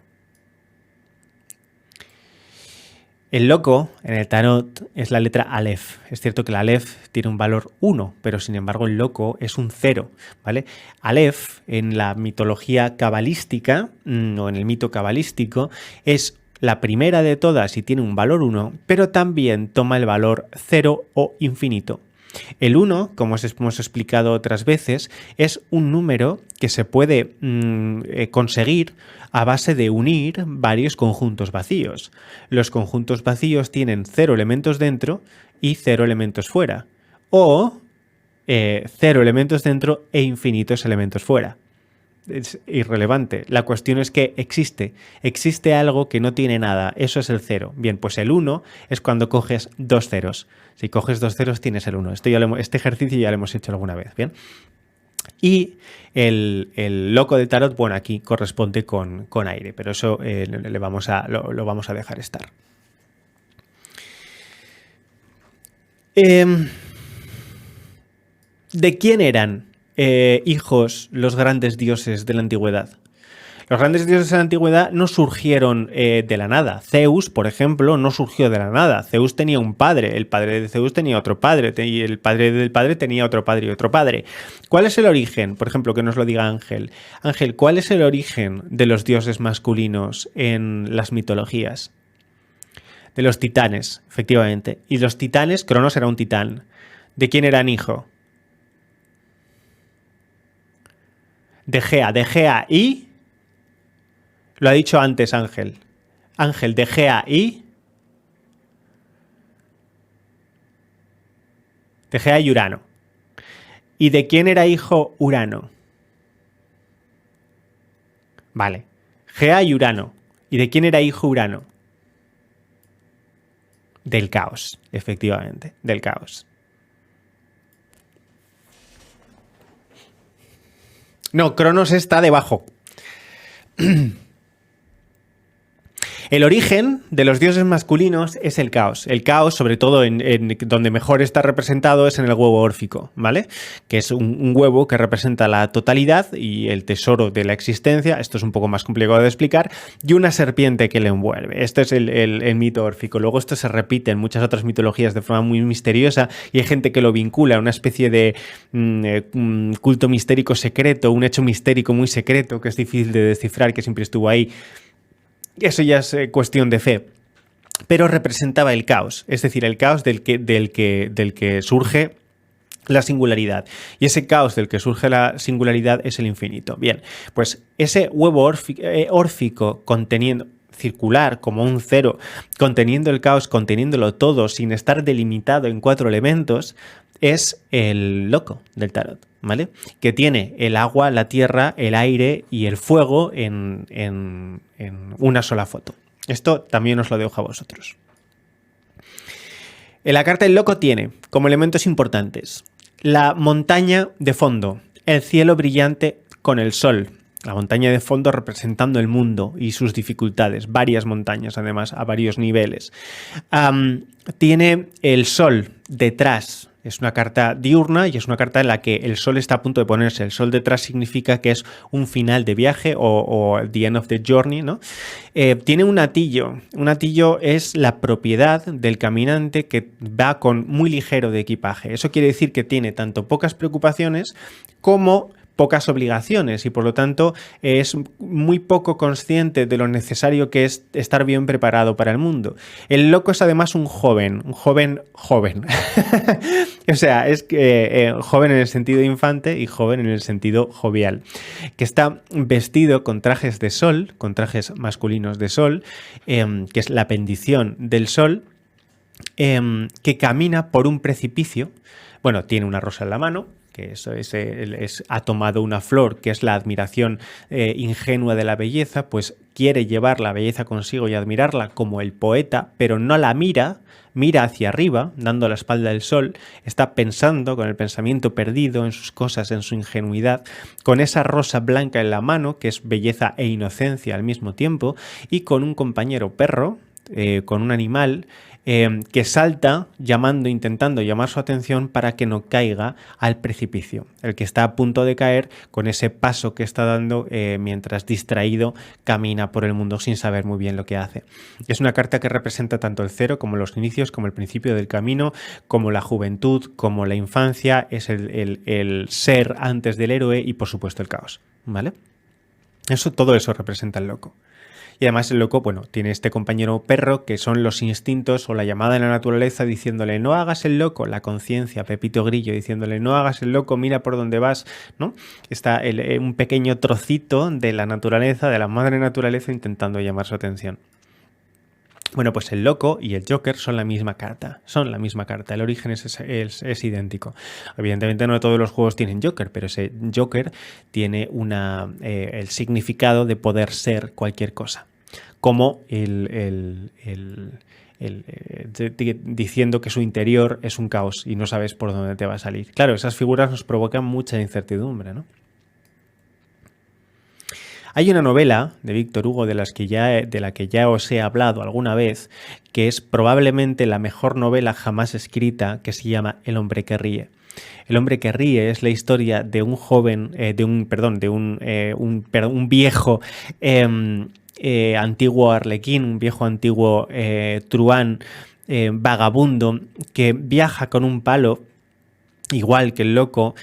El loco en el tarot es la letra Aleph. Es cierto que la Aleph tiene un valor 1, pero sin embargo el loco es un 0, ¿vale? Aleph en la mitología cabalística o en el mito cabalístico es la primera de todas y tiene un valor 1, pero también toma el valor 0 o infinito. El 1, como os hemos explicado otras veces, es un número que se puede conseguir a base de unir varios conjuntos vacíos. Los conjuntos vacíos tienen 0 elementos dentro y 0 elementos fuera. O 0 elementos dentro e infinitos elementos fuera. Es irrelevante. La cuestión es que existe algo que no tiene nada. Eso es el 0. Bien, pues el 1 es cuando coges 2 ceros. Si coges 2 ceros tienes el 1. Este ejercicio ya lo hemos hecho alguna vez. Bien. Y el loco del tarot, bueno, aquí corresponde con aire, pero eso lo vamos a dejar estar. ¿De quién eran hijos los grandes dioses de la antigüedad? Los grandes dioses de la antigüedad no surgieron de la nada. Zeus, por ejemplo, no surgió de la nada. Zeus tenía un padre, el padre de Zeus tenía otro padre, y el padre del padre tenía otro padre y otro padre. ¿Cuál es el origen? Por ejemplo, que nos lo diga Ángel. Ángel, ¿cuál es el origen de los dioses masculinos en las mitologías? De los titanes, efectivamente. Y los titanes, Cronos era un titán. ¿De quién eran hijo? De Gea y Lo ha dicho antes Ángel. Ángel, de Gea y... De Gea y Urano. ¿Y de quién era hijo Urano? Vale. Gea y Urano. ¿Y de quién era hijo Urano? Del caos, efectivamente, del caos. No, Cronos está debajo. El origen de los dioses masculinos es el caos. El caos, sobre todo en donde mejor está representado, es en el huevo órfico, ¿vale? Que es un huevo que representa la totalidad y el tesoro de la existencia. Esto es un poco más complicado de explicar. Y una serpiente que le envuelve. Este es el mito órfico. Luego esto se repite en muchas otras mitologías de forma muy misteriosa y hay gente que lo vincula a una especie de culto mistérico secreto, un hecho mistérico muy secreto que es difícil de descifrar, que siempre estuvo ahí. Eso ya es cuestión de fe, pero representaba el caos, es decir, el caos del que surge la singularidad. Y ese caos del que surge la singularidad es el infinito. Bien, pues ese huevo órfico conteniendo, circular como un cero, conteniendo el caos, conteniéndolo todo, sin estar delimitado en 4 elementos, es el loco del tarot, ¿vale? Que tiene el agua, la tierra, el aire y el fuego en una sola foto. Esto también os lo dejo a vosotros. En la carta del loco tiene como elementos importantes la montaña de fondo, el cielo brillante con el sol. La montaña de fondo representando el mundo y sus dificultades, varias montañas además a varios niveles. Tiene el sol detrás, es una carta diurna y es una carta en la que el sol está a punto de ponerse. El sol detrás significa que es un final de viaje o the end of the journey, ¿no? Tiene un atillo. Un atillo es la propiedad del caminante que va con muy ligero de equipaje. Eso quiere decir que tiene tanto pocas preocupaciones como pocas obligaciones y por lo tanto es muy poco consciente de lo necesario que es estar bien preparado para el mundo. El loco es además un joven. O sea, es joven en el sentido de infante y joven en el sentido jovial, que está vestido con trajes de sol, con trajes masculinos de sol, que es la bendición del sol, que camina por un precipicio. Bueno, tiene una rosa en la mano, que eso ha tomado una flor, que es la admiración ingenua de la belleza, pues quiere llevar la belleza consigo y admirarla como el poeta, pero no la mira hacia arriba, dando la espalda al sol, está pensando con el pensamiento perdido en sus cosas, en su ingenuidad, con esa rosa blanca en la mano, que es belleza e inocencia al mismo tiempo, y con un compañero perro, con un animal, que salta intentando llamar su atención para que no caiga al precipicio. El que está a punto de caer con ese paso que está dando mientras distraído camina por el mundo sin saber muy bien lo que hace. Es una carta que representa tanto el cero como los inicios, como el principio del camino, como la juventud, como la infancia, es el ser antes del héroe y por supuesto el caos, ¿vale? Todo eso representa el loco. Y además el loco, bueno, tiene este compañero perro que son los instintos o la llamada de la naturaleza diciéndole no hagas el loco, la conciencia, Pepito Grillo diciéndole no hagas el loco, mira por dónde vas, ¿no? Está un pequeño trocito de la naturaleza, de la madre naturaleza intentando llamar su atención. Bueno, pues el loco y el Joker son la misma carta, el origen es idéntico. Evidentemente no todos los juegos tienen Joker, pero ese Joker tiene el significado de poder ser cualquier cosa, como diciendo que su interior es un caos y no sabes por dónde te va a salir. Claro, esas figuras nos provocan mucha incertidumbre, ¿no? Hay una novela de Víctor Hugo de la que ya os he hablado alguna vez, que es probablemente la mejor novela jamás escrita, que se llama El hombre que ríe. El hombre que ríe es la historia de un joven, un viejo antiguo arlequín, un viejo antiguo truán, vagabundo, que viaja con un palo igual que el loco,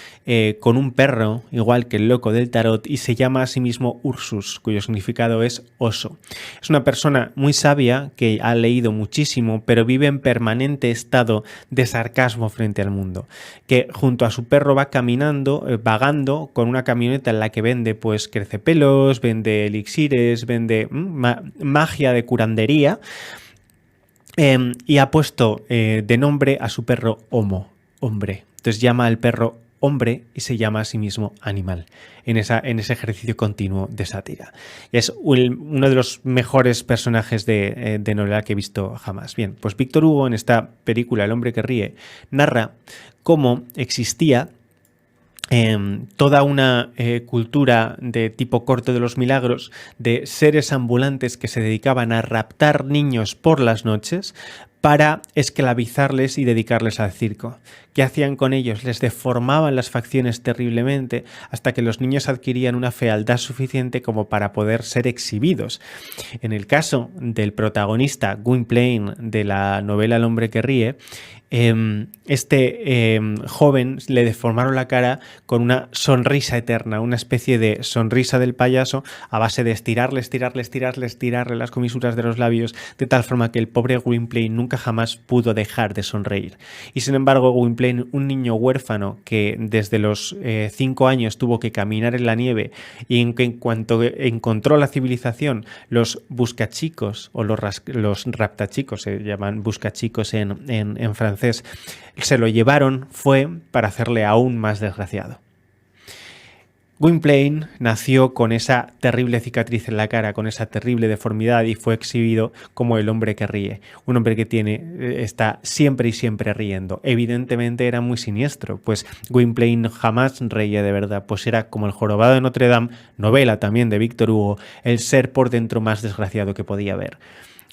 con un perro, igual que el loco del tarot, y se llama a sí mismo Ursus, cuyo significado es oso. Es una persona muy sabia que ha leído muchísimo, pero vive en permanente estado de sarcasmo frente al mundo, que junto a su perro va caminando, vagando con una camioneta en la que vende pues crecepelos, vende elixires, vende magia de curandería, y ha puesto de nombre a su perro Homo, hombre. Entonces llama al perro hombre y se llama a sí mismo animal, en ese ejercicio continuo de sátira. Es uno de los mejores personajes de novela que he visto jamás. Bien, pues Víctor Hugo, en esta película El hombre que ríe, narra cómo existía toda una cultura de tipo Corte de los Milagros, de seres ambulantes que se dedicaban a raptar niños por las noches para esclavizarles y dedicarles al circo. ¿Qué hacían con ellos? Les deformaban las facciones terriblemente hasta que los niños adquirían una fealdad suficiente como para poder ser exhibidos. En el caso del protagonista Gwynplaine de la novela El hombre que ríe, joven le deformaron la cara con una sonrisa eterna, una especie de sonrisa del payaso a base de estirarle las comisuras de los labios, de tal forma que el pobre Gwynplaine nunca jamás pudo dejar de sonreír. Y sin embargo, Gwynplaine, un niño huérfano que desde los 5 años tuvo que caminar en la nieve y en cuanto encontró la civilización, los buscachicos o los raptachicos, se llaman buscachicos en francés, se lo llevaron, fue para hacerle aún más desgraciado. Gwynplaine nació con esa terrible cicatriz en la cara, con esa terrible deformidad, y fue exhibido como el hombre que ríe. Un hombre que está siempre y siempre riendo. Evidentemente era muy siniestro, pues Gwynplaine jamás reía de verdad, pues era como el jorobado de Notre Dame, novela también de Víctor Hugo, el ser por dentro más desgraciado que podía haber.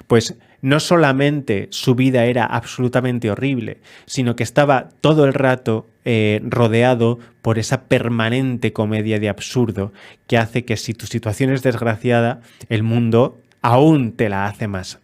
Pues no solamente su vida era absolutamente horrible, sino que estaba todo el rato rodeado por esa permanente comedia de absurdo que hace que si tu situación es desgraciada, el mundo aún te la hace más.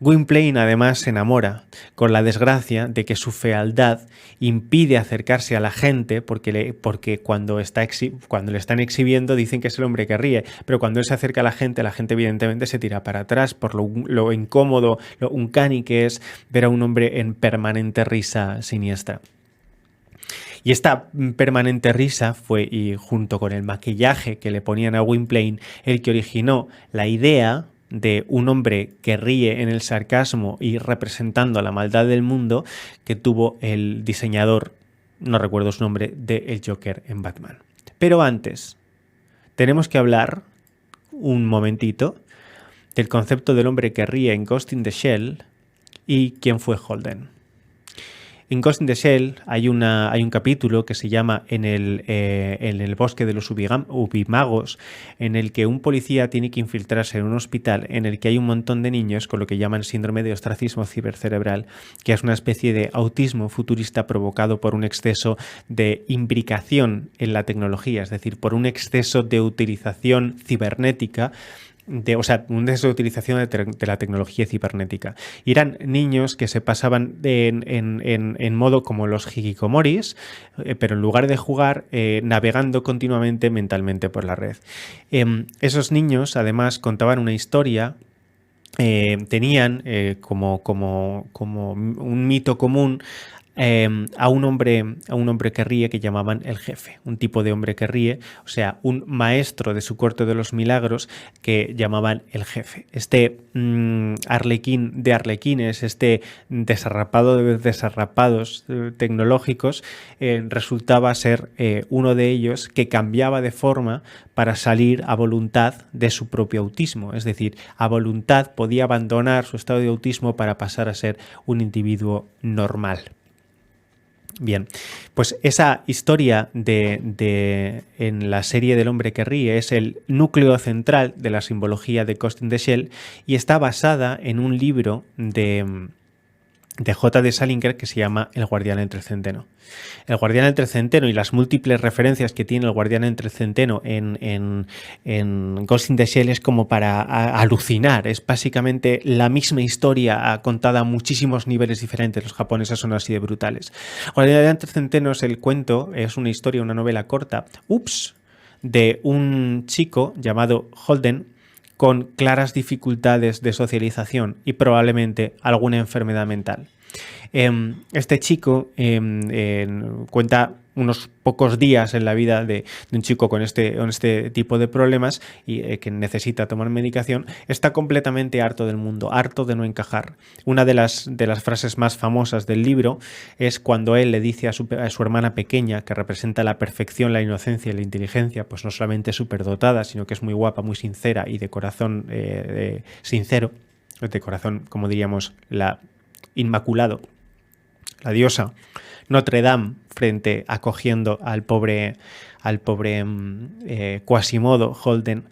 Gwynplaine además se enamora con la desgracia de que su fealdad impide acercarse a la gente porque cuando le están exhibiendo dicen que es el hombre que ríe, pero cuando él se acerca a la gente evidentemente se tira para atrás por lo incómodo, lo uncanny que es ver a un hombre en permanente risa siniestra. Y esta permanente risa fue, y junto con el maquillaje que le ponían a Gwynplaine, el que originó la idea de un hombre que ríe en el sarcasmo y representando la maldad del mundo que tuvo el diseñador, no recuerdo su nombre, de El Joker en Batman. Pero antes, tenemos que hablar un momentito del concepto del hombre que ríe en Ghost in the Shell y quién fue Holden. En Ghost in the Shell hay un capítulo que se llama en el bosque de los ubimagos, en el que un policía tiene que infiltrarse en un hospital en el que hay un montón de niños con lo que llaman síndrome de ostracismo cibercerebral, que es una especie de autismo futurista provocado por un exceso de imbricación en la tecnología, es decir, por un exceso de utilización cibernética, un desutilización de la tecnología cibernética. Y eran niños que se pasaban en modo como los hikikomoris, pero en lugar de jugar, navegando continuamente mentalmente por la red. Esos niños, además, contaban una historia. Tenían como un mito común a un hombre que ríe que llamaban el jefe, un tipo de hombre que ríe, o sea, un maestro de su corte de los milagros que llamaban el jefe. Este arlequín de arlequines, este desarrapado de desarrapados tecnológicos, resultaba ser uno de ellos que cambiaba de forma para salir a voluntad de su propio autismo, es decir, a voluntad podía abandonar su estado de autismo para pasar a ser un individuo normal. Bien, pues esa historia en la serie del hombre que ríe es el núcleo central de la simbología de Ghost in the Shell y está basada en un libro de de J.D. Salinger que se llama El Guardián entre el Centeno. El Guardián entre el Centeno y las múltiples referencias que tiene el Guardián entre el Centeno en Ghost in the Shell es como para alucinar. Es básicamente la misma historia contada a muchísimos niveles diferentes. Los japoneses son así de brutales. El Guardián entre el Centeno es el cuento, es una historia, una novela corta, de un chico llamado Holden con claras dificultades de socialización y probablemente alguna enfermedad mental. Este chico cuenta unos pocos días en la vida de un chico con este tipo de problemas y que necesita tomar medicación. Está completamente harto del mundo, harto de no encajar. Una de las frases más famosas del libro es cuando él le dice a su hermana pequeña, que representa la perfección, la inocencia y la inteligencia, pues no solamente es superdotada, sino que es muy guapa, muy sincera y de corazón sincero, de corazón, como diríamos, la inmaculado, la diosa Notre Dame acogiendo al pobre Quasimodo Holden.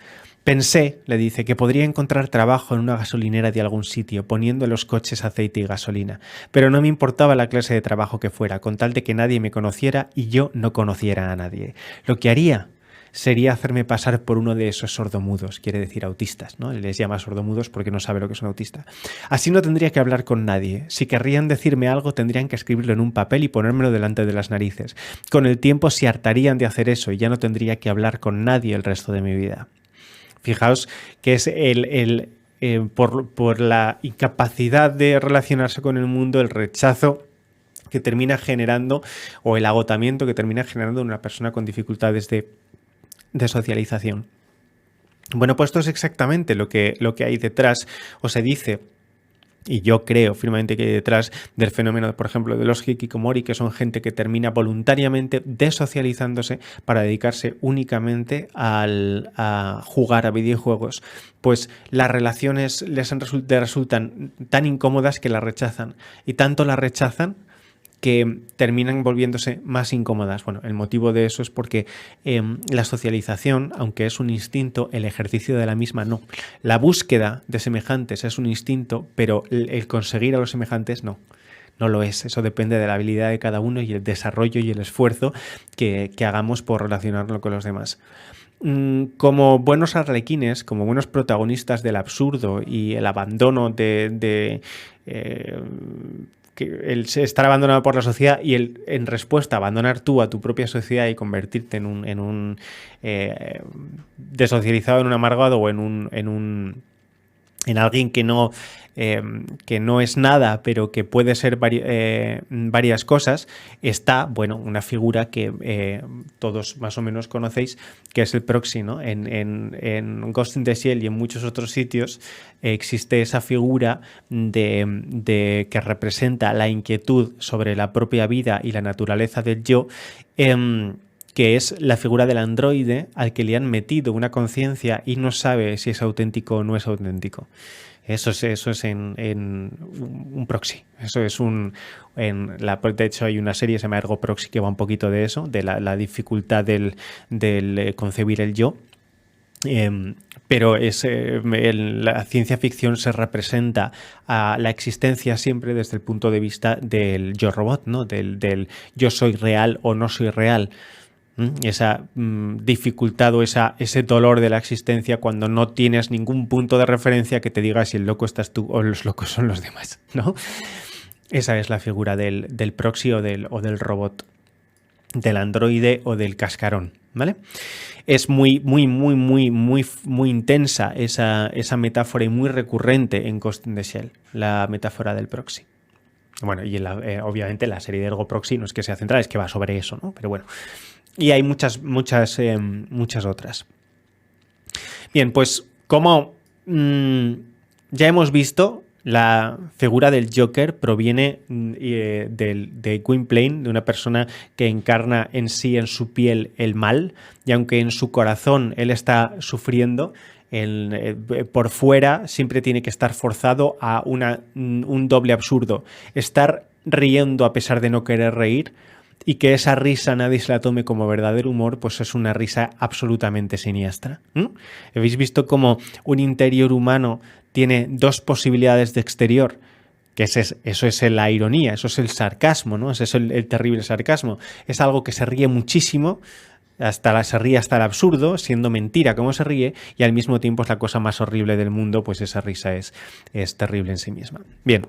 Pensé, le dice, que podría encontrar trabajo en una gasolinera de algún sitio, poniendo en los coches aceite y gasolina, pero no me importaba la clase de trabajo que fuera, con tal de que nadie me conociera y yo no conociera a nadie. Lo que haría sería hacerme pasar por uno de esos sordomudos, quiere decir autistas, ¿no? Les llama sordomudos porque no sabe lo que es un autista. Así no tendría que hablar con nadie. Si querrían decirme algo, tendrían que escribirlo en un papel y ponérmelo delante de las narices. Con el tiempo se hartarían de hacer eso y ya no tendría que hablar con nadie el resto de mi vida. Fijaos que es por la incapacidad de relacionarse con el mundo, el rechazo que termina generando, o el agotamiento que termina generando una persona con dificultades de socialización. Bueno, pues esto es exactamente lo que hay detrás, o se dice, y yo creo firmemente que hay detrás del fenómeno, por ejemplo, de los hikikomori, que son gente que termina voluntariamente desocializándose para dedicarse únicamente a jugar a videojuegos. Pues las relaciones les resultan tan incómodas que las rechazan, y tanto las rechazan que terminan volviéndose más incómodas. Bueno, el motivo de eso es porque la socialización, aunque es un instinto, el ejercicio de la misma no. La búsqueda de semejantes es un instinto, pero el conseguir a los semejantes no. No lo es. Eso depende de la habilidad de cada uno y el desarrollo y el esfuerzo que hagamos por relacionarlo con los demás. Como buenos arlequines, como buenos protagonistas del absurdo y el abandono que el estar abandonado por la sociedad y el en respuesta abandonar tú a tu propia sociedad y convertirte en un desocializado, en un amargado o en alguien que no es nada, pero que puede ser varias cosas, está, bueno, una figura que todos más o menos conocéis, que es el proxy, ¿no? En Ghost in the Shell y en muchos otros sitios existe esa figura de que representa la inquietud sobre la propia vida y la naturaleza del yo, que es la figura del androide al que le han metido una conciencia y no sabe si es auténtico o no es auténtico. Eso es en un proxy. Eso es de hecho hay una serie que se llama Ergo Proxy que va un poquito de eso, de la dificultad del concebir el yo. Pero la ciencia ficción se representa a la existencia siempre desde el punto de vista del yo robot, ¿no? Del yo soy real o no soy real. Esa dificultad o ese dolor de la existencia cuando no tienes ningún punto de referencia que te diga si el loco estás tú o los locos son los demás, ¿no? Esa es la figura del proxy o del robot, del androide o del cascarón, ¿vale? Es muy intensa esa metáfora y muy recurrente en Ghost in the Shell, la metáfora del proxy. Bueno, y obviamente la serie de Ergo Proxy no es que sea central, es que va sobre eso, ¿no? Pero bueno. Y hay muchas otras. Bien, pues como ya hemos visto, la figura del Joker proviene de Gwynplaine, de una persona que encarna en sí, en su piel, el mal, y aunque en su corazón él está sufriendo, por fuera siempre tiene que estar forzado a un doble absurdo. Estar riendo a pesar de no querer reír, y que esa risa nadie se la tome como verdadero humor, pues es una risa absolutamente siniestra. ¿Habéis visto cómo un interior humano tiene dos posibilidades de exterior? Eso es la ironía, eso es el sarcasmo, ¿no? Es el terrible sarcasmo. Es algo que se ríe muchísimo, se ríe hasta el absurdo, siendo mentira como se ríe, y al mismo tiempo es la cosa más horrible del mundo, pues esa risa es terrible en sí misma. Bien.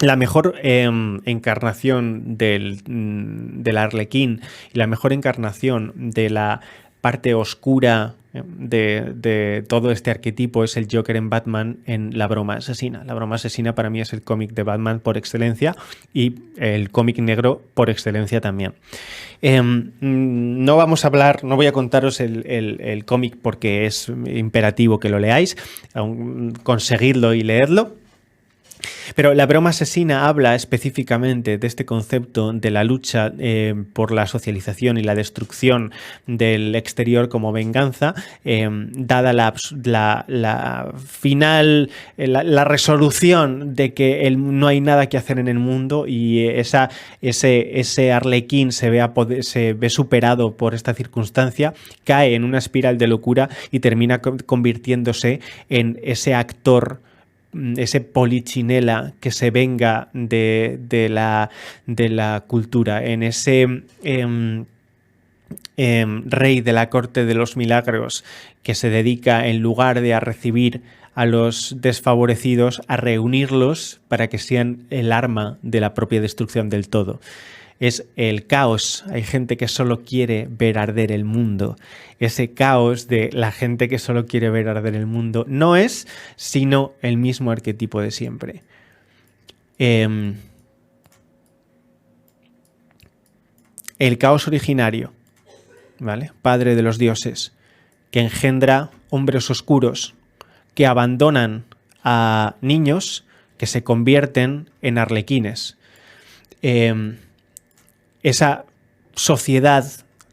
La mejor encarnación del Arlequín y la mejor encarnación de la parte oscura de todo este arquetipo es el Joker en Batman en La broma asesina. La broma asesina para mí es el cómic de Batman por excelencia y el cómic negro por excelencia también. No vamos a hablar, no voy a contaros el cómic porque es imperativo que lo leáis, conseguidlo y leedlo. Pero La broma asesina habla específicamente de este concepto de la lucha por la socialización y la destrucción del exterior como venganza, dada la final, la resolución de que no hay nada que hacer en el mundo y ese Arlequín se ve superado por esta circunstancia, cae en una espiral de locura y termina convirtiéndose en ese actor, ese polichinela que se venga de la cultura, en ese rey de la corte de los milagros que se dedica, en lugar de a recibir a los desfavorecidos, a reunirlos para que sean el arma de la propia destrucción del todo. Es el caos. Hay gente que solo quiere ver arder el mundo. Ese caos de la gente que solo quiere ver arder el mundo no es sino el mismo arquetipo de siempre. El caos originario, ¿vale? Padre de los dioses, que engendra hombres oscuros que abandonan a niños que se convierten en arlequines. Esa sociedad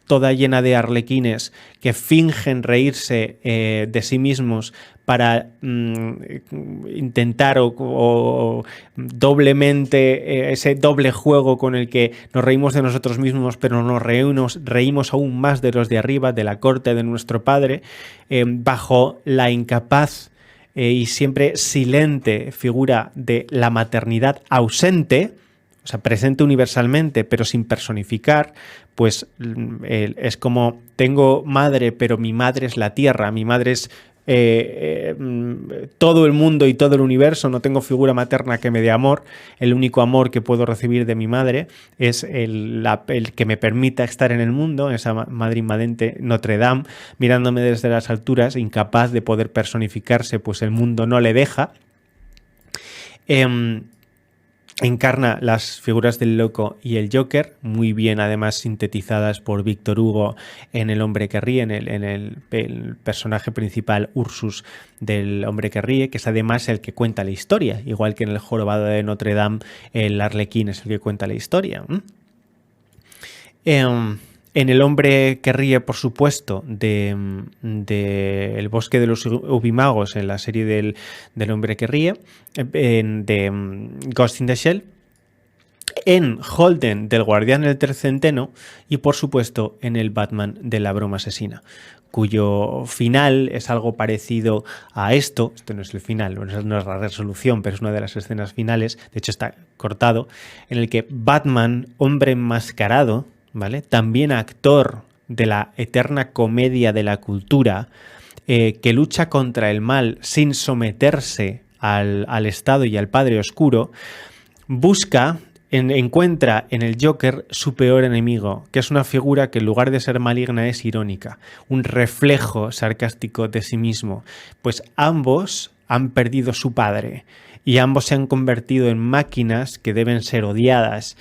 toda llena de arlequines que fingen reírse de sí mismos para intentar o doblemente ese doble juego con el que nos reímos de nosotros mismos, pero nos reímos aún más de los de arriba, de la corte de nuestro padre, bajo la incapaz y siempre silente figura de la maternidad ausente, o sea, presente universalmente, pero sin personificar, pues es como, tengo madre, pero mi madre es la tierra, mi madre es todo el mundo y todo el universo, no tengo figura materna que me dé amor, el único amor que puedo recibir de mi madre es el que me permita estar en el mundo, esa madre invadente Notre Dame, mirándome desde las alturas, incapaz de poder personificarse, pues el mundo no le deja. Encarna las figuras del loco y el Joker, muy bien además sintetizadas por Víctor Hugo en El hombre que ríe, en el personaje principal Ursus del hombre que ríe, que es además el que cuenta la historia, igual que en El jorobado de Notre Dame el Arlequín es el que cuenta la historia. En El hombre que ríe, por supuesto, de El bosque de los ubimagos, en la serie del hombre que ríe, de Ghost in the Shell, en Holden del guardián del tercenteno y, por supuesto, en el Batman de La broma asesina, cuyo final es algo parecido a esto. Esto no es el final, no es la resolución, pero es una de las escenas finales, de hecho está cortado, en el que Batman, hombre enmascarado, ¿vale?, también actor de la eterna comedia de la cultura, que lucha contra el mal sin someterse al Estado y al Padre Oscuro, encuentra en el Joker su peor enemigo, que es una figura que en lugar de ser maligna es irónica, un reflejo sarcástico de sí mismo, pues ambos han perdido su padre y ambos se han convertido en máquinas que deben ser odiadas,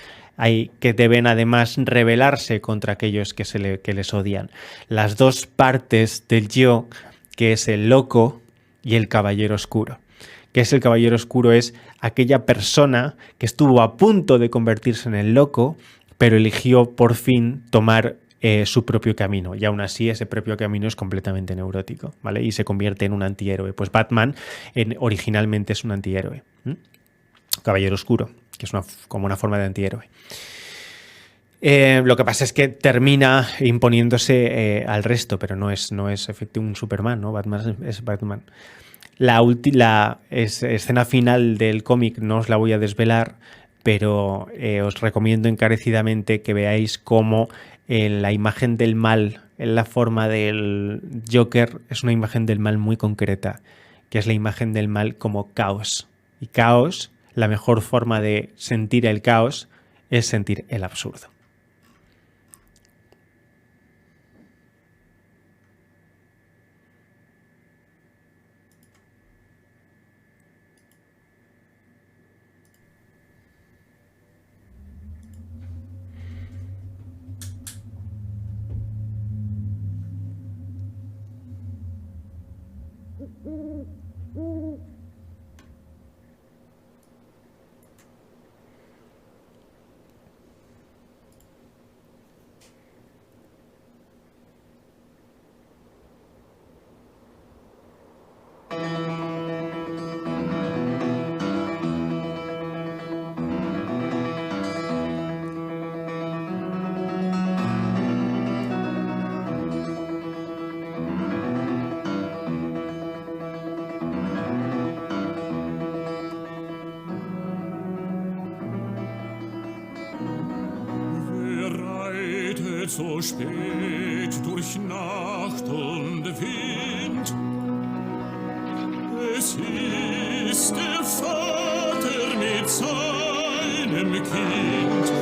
que deben además rebelarse contra aquellos que les odian. Las dos partes del yo, que es el loco y el caballero oscuro. ¿Qué es el caballero oscuro? Es aquella persona que estuvo a punto de convertirse en el loco, pero eligió por fin tomar su propio camino, y aún así ese propio camino es completamente neurótico, ¿vale? Y se convierte en un antihéroe. Pues Batman originalmente es un antihéroe. Caballero oscuro, que es como una forma de antihéroe. Lo que pasa es que termina imponiéndose al resto, pero no es efectivamente un Superman, ¿no? Batman es Batman. La escena final del cómic no os la voy a desvelar, pero os recomiendo encarecidamente que veáis cómo la imagen del mal, en la forma del Joker, es una imagen del mal muy concreta, que es la imagen del mal como caos. Y caos, la mejor forma de sentir el caos es sentir el absurdo. So spät durch Nacht und Wind. Es ist der Vater mit seinem Kind.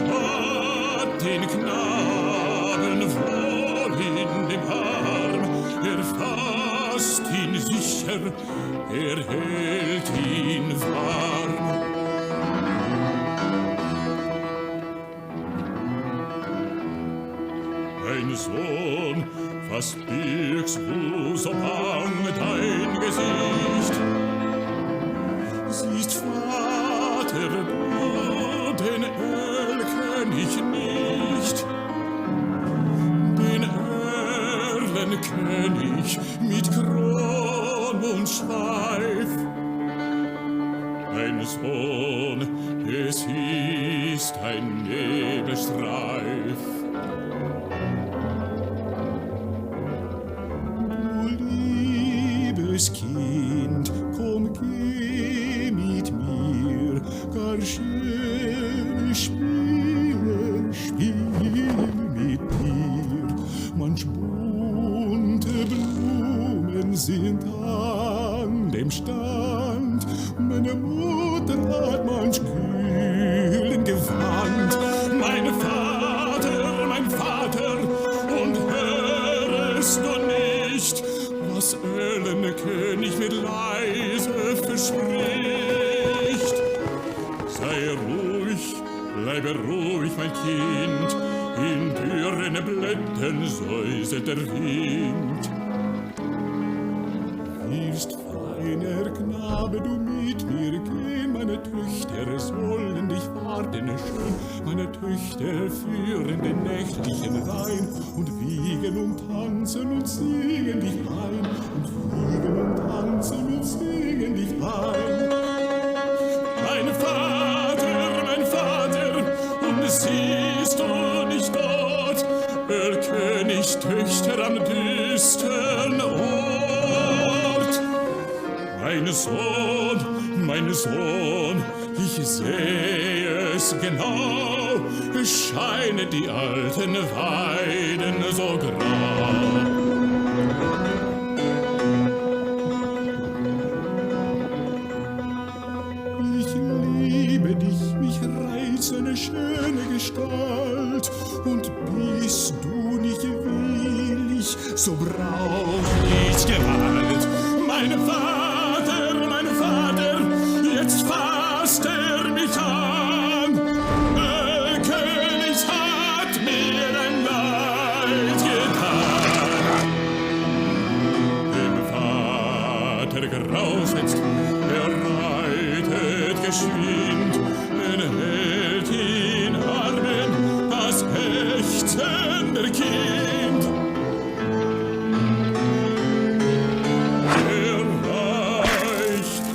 Hat den Knaben wohl in dem Arm. Fasst ihn sicher, hält ihn warm. Mein Sohn, was birgst du so bang dein Gesicht? Siehst, Vater, du den Erlkönig nicht, den Erlenkönig mit Kron und Schweif. Mein Sohn, es ist ein Nebelstreif. Kind, komm, geh mit mir, gar schöne Spiele, spiel mit mir. Manch bunte Blumen sind an dem Stand, meine Mutter hat manch kühlen Gewand. Mein Vater, und hörest du nicht, was Erlenkönig mit leise verspricht? Sei ruhig, bleibe ruhig, mein Kind, in dürren Blättern säuset der Wind. Willst, feiner Knabe, du mit mir gehen, meine Töchter sollen dich warten schön, meine Töchter führen den nächtlichen Wein und wiegen und tanzen und singen dich ein, und wiegen und tanzen und singen dich ein. Mein Vater, und siehst du nicht dort, Erlkönig Töchter am düstern Ort? Mein Sohn, ich sehe es genau, es scheinen die alten Weiden so grau. Ich liebe dich, mich reizt eine schöne Gestalt, und bist du nicht willig, so brauch ich Gewalt. Mein Vater, jetzt fasst mich an. Der König hat mir ein Leid getan. Dem Vater graust jetzt, reitet geschwind, hält in Armen das ächzende Kind.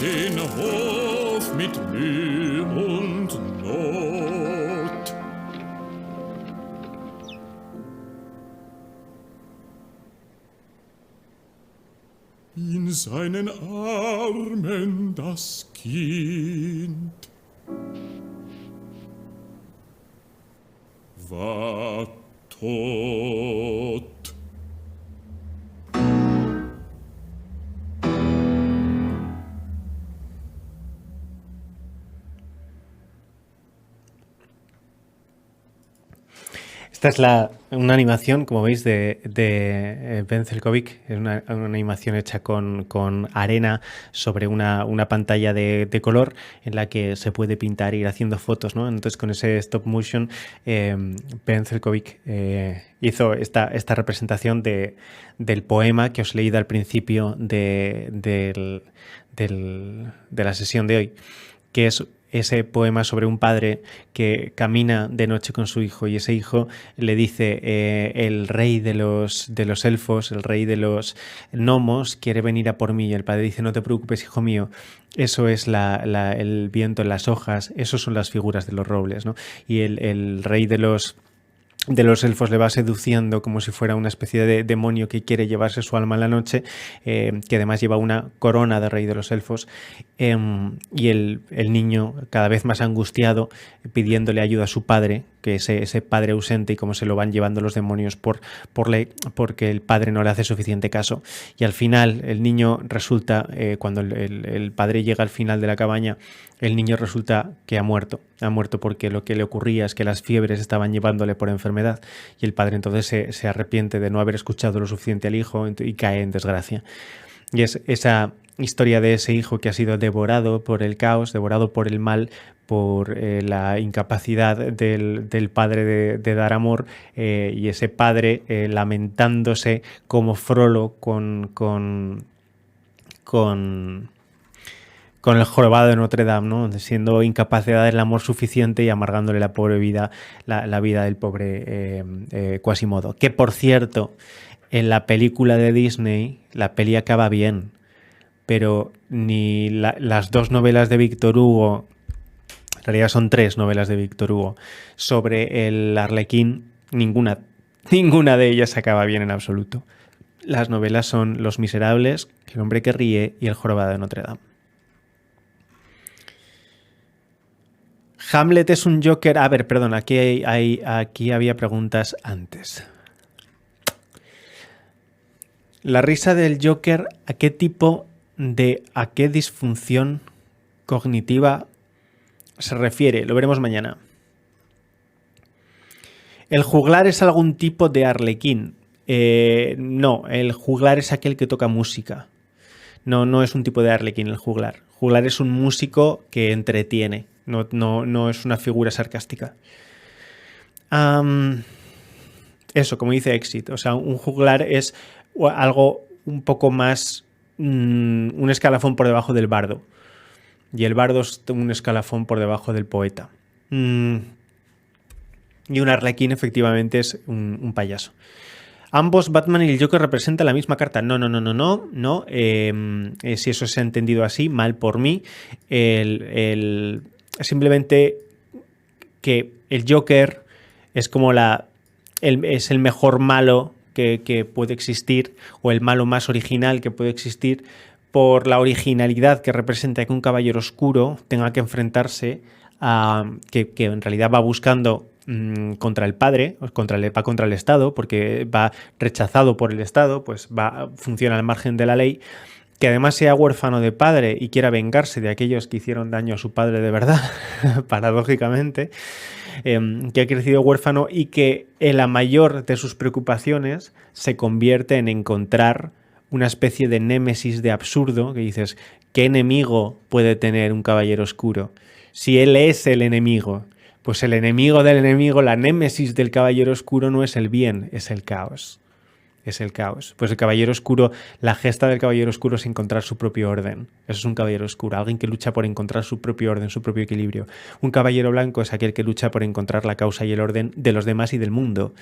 Den Hof mit Mühe und Not. In seinen Armen das Kind war tot. Esta es una animación, como veis, de Ben Zelkovic. Es una animación hecha con arena sobre una pantalla de color en la que se puede pintar e ir haciendo fotos, ¿no? Entonces, con ese stop motion, Ben Zelkovic hizo esta representación del poema que os he leído al principio de la sesión de hoy, que es ese poema sobre un padre que camina de noche con su hijo y ese hijo le dice el rey de los elfos, el rey de los gnomos quiere venir a por mí, y el padre dice no te preocupes hijo mío, eso es el viento en las hojas, esos son las figuras de los robles, ¿no? Y el rey de los elfos le va seduciendo como si fuera una especie de demonio que quiere llevarse su alma en la noche, que además lleva una corona de rey de los elfos, y el niño cada vez más angustiado pidiéndole ayuda a su padre, que ese padre ausente, y cómo se lo van llevando los demonios porque el padre no le hace suficiente caso. Y al final el niño resulta, cuando el padre llega al final de la cabaña, el niño resulta que ha muerto porque lo que le ocurría es que las fiebres estaban llevándole por enfermedad, y el padre entonces se arrepiente de no haber escuchado lo suficiente al hijo y cae en desgracia. Y es esa historia de ese hijo que ha sido devorado por el caos, devorado por el mal, por la incapacidad del padre de dar amor, y ese padre lamentándose como Frollo con el jorobado de Notre Dame, ¿no? Siendo incapaz de dar el amor suficiente y amargándole la pobre vida, la vida del pobre Quasimodo. Que, por cierto, en la película de Disney, la peli acaba bien, pero ni las dos novelas de Víctor Hugo, en realidad son 3 novelas de Víctor Hugo, sobre el Arlequín, ninguna de ellas acaba bien en absoluto. Las novelas son Los Miserables, El hombre que ríe y El jorobado de Notre Dame. Hamlet es un Joker. A ver, perdón, aquí había preguntas antes. La risa del Joker, ¿a qué disfunción cognitiva se refiere? Lo veremos mañana. ¿El juglar es algún tipo de arlequín? No, el juglar es aquel que toca música. No es un tipo de arlequín el juglar. Juglar es un músico que entretiene. No es una figura sarcástica. Eso, como dice Exit. O sea, un juglar es algo un poco más... un escalafón por debajo del bardo. Y el bardo es un escalafón por debajo del poeta. Y un arlequín efectivamente es un payaso. Ambos, Batman y el Joker, representan la misma carta. No. Si eso se ha entendido así, mal por mí. Simplemente que el Joker es como es el mejor malo que puede existir, o el malo más original que puede existir, por la originalidad que representa que un caballero oscuro tenga que enfrentarse a que en realidad va buscando contra el padre, va contra el Estado, porque va rechazado por el Estado, pues funciona al margen de la ley, que además sea huérfano de padre y quiera vengarse de aquellos que hicieron daño a su padre de verdad, paradójicamente, que ha crecido huérfano y que en la mayor de sus preocupaciones se convierte en encontrar una especie de némesis de absurdo, que dices, ¿qué enemigo puede tener un caballero oscuro? Si él es el enemigo, pues el enemigo del enemigo, la némesis del caballero oscuro no es el bien, es el caos. Es el caos. Pues el caballero oscuro, la gesta del caballero oscuro es encontrar su propio orden. Eso es un caballero oscuro, alguien que lucha por encontrar su propio orden, su propio equilibrio. Un caballero blanco es aquel que lucha por encontrar la causa y el orden de los demás y del mundo,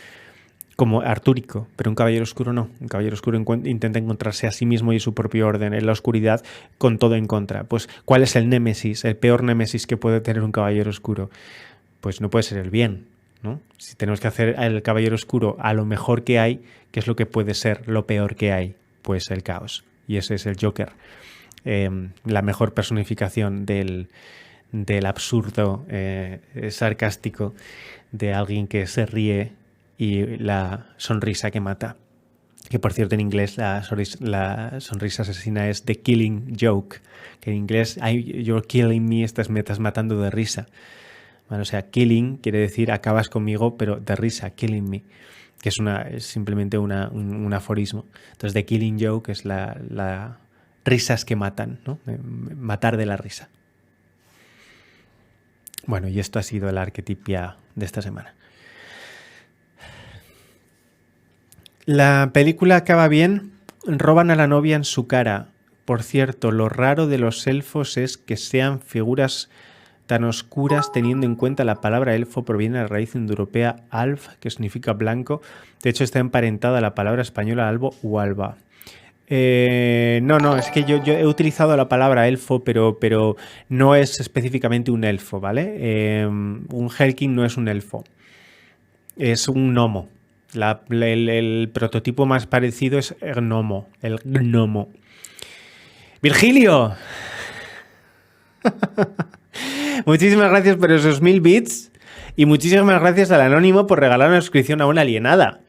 como artúrico, pero un caballero oscuro no. Un caballero oscuro intenta encontrarse a sí mismo y su propio orden en la oscuridad, con todo en contra. Pues, ¿cuál es el némesis, el peor némesis que puede tener un caballero oscuro? Pues no puede ser el bien, ¿no? Si tenemos que hacer al caballero oscuro a lo mejor que hay, ¿qué es lo que puede ser lo peor que hay? Pues el caos. y ese es el Joker. La mejor personificación del absurdo sarcástico de alguien que se ríe y la sonrisa que mata. Que por cierto en inglés la sonrisa asesina es The Killing Joke, que en inglés you're killing me, me estás matando de risa. Bueno, o sea, killing quiere decir acabas conmigo, pero de risa, killing me, que es simplemente un aforismo. Entonces The Killing Joke es la risas que matan, ¿no? Matar de la risa. Bueno, y esto ha sido la arquetipia de esta semana. La película acaba bien, roban a la novia en su cara. Por cierto, lo raro de los elfos es que sean figuras tan oscuras, teniendo en cuenta la palabra elfo proviene de la raíz indoeuropea alf, que significa blanco. De hecho, está emparentada a la palabra española albo u alba. No, es que yo he utilizado la palabra elfo, pero no es específicamente un elfo, ¿vale? Un Helking no es un elfo, es un gnomo. El prototipo más parecido es el gnomo. ¡Virgilio! Muchísimas gracias por esos 1000 bits y muchísimas gracias al Anónimo por regalar una suscripción a una alienada.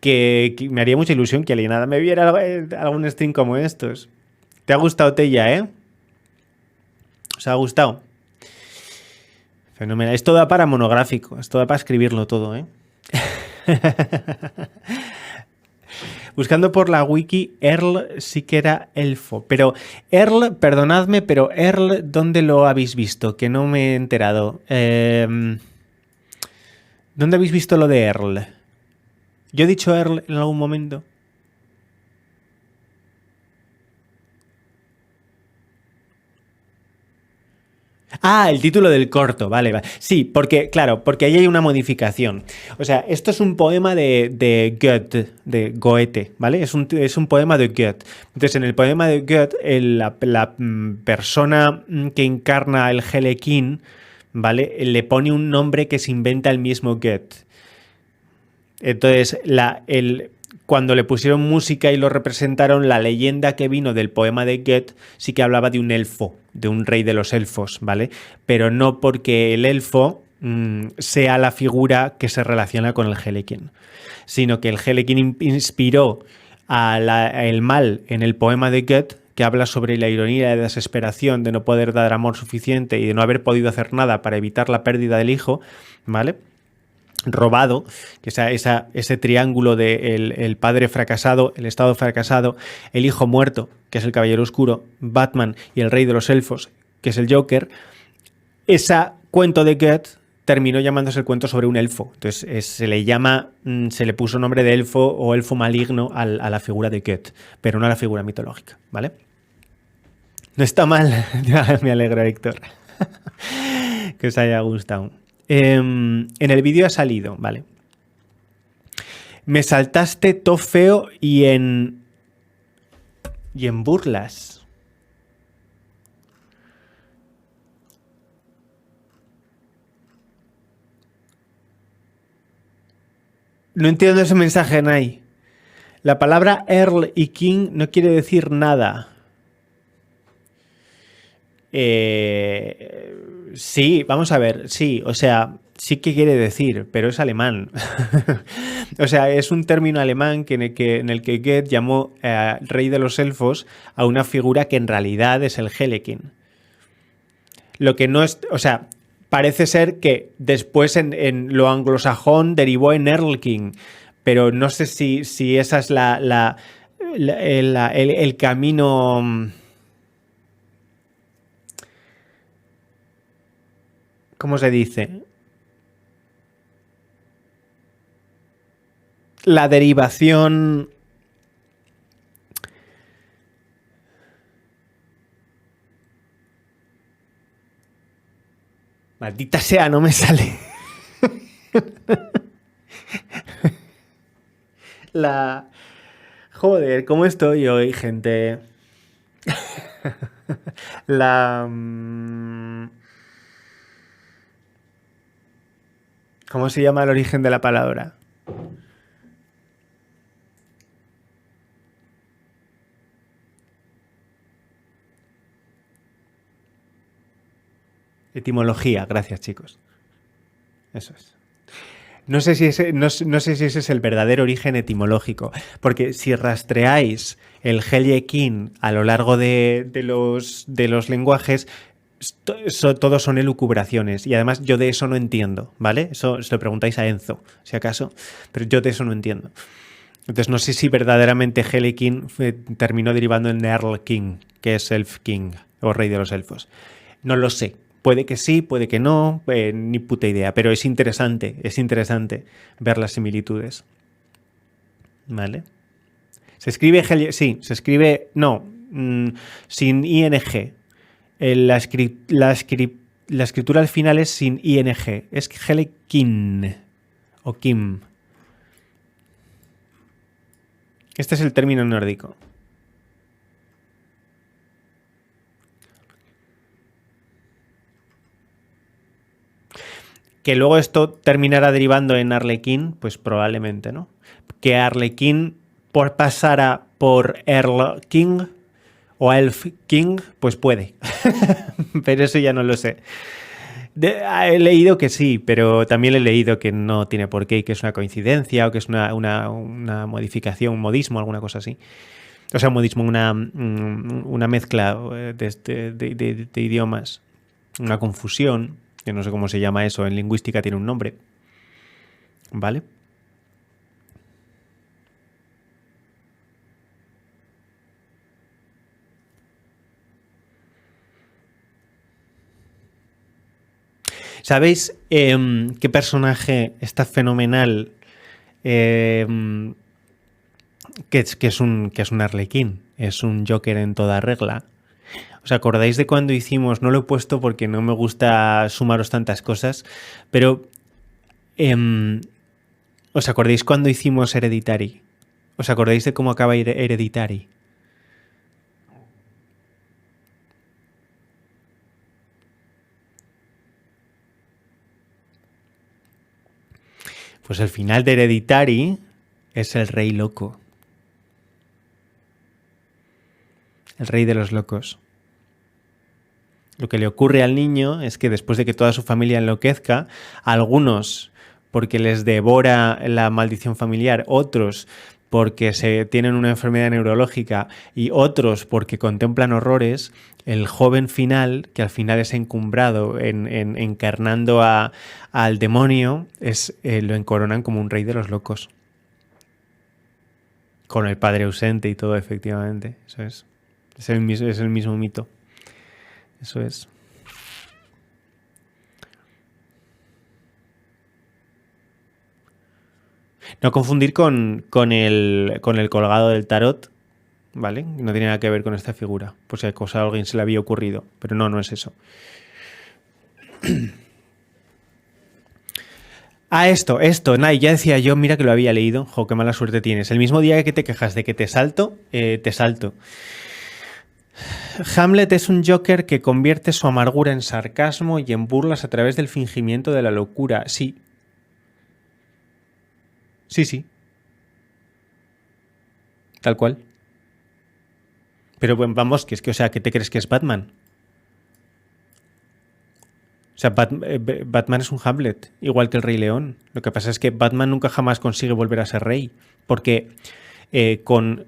Que me haría mucha ilusión que alienada me viera algún stream como estos. ¿Te ha gustado, Tella, ¿Os ha gustado? Fenomenal. Esto da para monográfico, esto da para escribirlo todo, Buscando por la wiki, Earl sí que era elfo. Pero Earl, perdonadme, pero Earl, ¿dónde lo habéis visto? Que no me he enterado. ¿Dónde habéis visto lo de Earl? ¿Yo he dicho Earl en algún momento? Ah, el título del corto, vale. Sí, porque ahí hay una modificación. O sea, esto es un poema de Goethe, ¿vale? Es un poema de Goethe. Entonces, en el poema de Goethe, la persona que encarna el Hellequín, ¿vale? Le pone un nombre que se inventa el mismo Goethe. Entonces, cuando le pusieron música y lo representaron, la leyenda que vino del poema de Goethe sí que hablaba de un elfo, de un rey de los elfos, ¿vale? Pero no porque el elfo sea la figura que se relaciona con el Hellequín, sino que el Hellequín inspiró el mal en el poema de Goethe, que habla sobre la ironía y la desesperación de no poder dar amor suficiente y de no haber podido hacer nada para evitar la pérdida del hijo, ¿vale? Robado, que ese triángulo de el padre fracasado, el estado fracasado, el hijo muerto, que es el caballero oscuro, Batman y el rey de los elfos, que es el Joker. Ese cuento de Goethe terminó llamándose el cuento sobre un elfo. Entonces se le puso nombre de elfo o elfo maligno a la figura de Goethe, pero no a la figura mitológica, ¿vale? No está mal. Me alegro, Héctor. Que os haya gustado. En el vídeo ha salido, ¿vale? Me saltaste todo feo y en burlas. No entiendo ese mensaje, Nay. La palabra Earl y King no quiere decir nada. Sí, vamos a ver, sí, o sea, sí que quiere decir, pero es alemán. O sea, es un término alemán en el que Goethe llamó rey de los elfos a una figura que en realidad es el Hellequín. Lo que no es, o sea, parece ser que después en lo anglosajón derivó en Erlking, pero no sé si esa es el camino. ¿Cómo se dice? La derivación. Maldita sea, no me sale. Joder, ¿cómo estoy hoy, gente? ¿Cómo se llama el origen de la palabra? Etimología, gracias chicos. Eso es. No sé si ese es el verdadero origen etimológico, porque si rastreáis el Helyekin a lo largo de los lenguajes, todos son elucubraciones, y además yo de eso no entiendo, ¿vale? Eso se lo preguntáis a Enzo, si acaso, pero yo de eso no entiendo. Entonces no sé si verdaderamente Helyekin terminó derivando en Earl King, que es Elf King, o rey de los elfos. No lo sé. Puede que sí, puede que no, ni puta idea, pero es interesante ver las similitudes. ¿Vale? Se escribe sí, se escribe, no, sin ing. La escritura al final es sin ing, es Helyekin o Kim. Este es el término nórdico. Que luego esto terminará derivando en Arlequín, pues probablemente, ¿no? Que Arlequín pasara por Earl King o Elf King, pues puede. Pero eso ya no lo sé. He leído que sí, pero también he leído que no tiene por qué y que es una coincidencia o que es una modificación, un modismo, alguna cosa así. O sea, un modismo, una mezcla de idiomas, una confusión. Que no sé cómo se llama eso, en lingüística tiene un nombre. ¿Vale? ¿Sabéis qué personaje está fenomenal? Que es un arlequín, es un Joker en toda regla. ¿Os acordáis de cuando hicimos? No lo he puesto porque no me gusta sumaros tantas cosas, pero ¿os acordáis cuando hicimos Hereditary? ¿Os acordáis de cómo acaba Hereditary? Pues el final de Hereditary es el rey loco. El rey de los locos. Lo que le ocurre al niño es que después de que toda su familia enloquezca, algunos porque les devora la maldición familiar, otros porque tienen una enfermedad neurológica y otros porque contemplan horrores, el joven final, que al final es encumbrado encarnando al demonio, lo encoronan como un rey de los locos. Con el padre ausente y todo, efectivamente. Eso es. Es el mismo mito. Eso es. No confundir con el colgado del tarot, ¿vale? No tiene nada que ver con esta figura, por si a alguien se le había ocurrido, pero no es eso. Esto, Nay, ya decía yo, mira que lo había leído, jo, qué mala suerte tienes. El mismo día que te quejas de que te salto, te salto. Hamlet es un Joker que convierte su amargura en sarcasmo y en burlas a través del fingimiento de la locura. Sí. Sí. Tal cual. Pero bueno, vamos, que es que, o sea, ¿qué te crees que es Batman? O sea, Batman es un Hamlet, igual que el Rey León. Lo que pasa es que Batman nunca jamás consigue volver a ser rey, porque con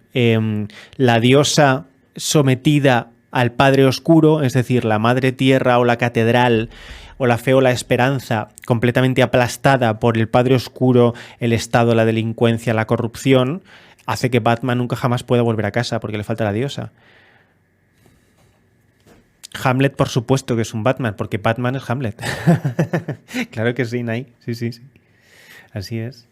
la diosa sometida al Padre Oscuro, es decir, la Madre Tierra o la Catedral o la Fe o la Esperanza, completamente aplastada por el Padre Oscuro, el Estado, la delincuencia, la corrupción, hace que Batman nunca jamás pueda volver a casa porque le falta la diosa. Hamlet, por supuesto que es un Batman, porque Batman es Hamlet. Claro que sí, Nay. Sí. Así es.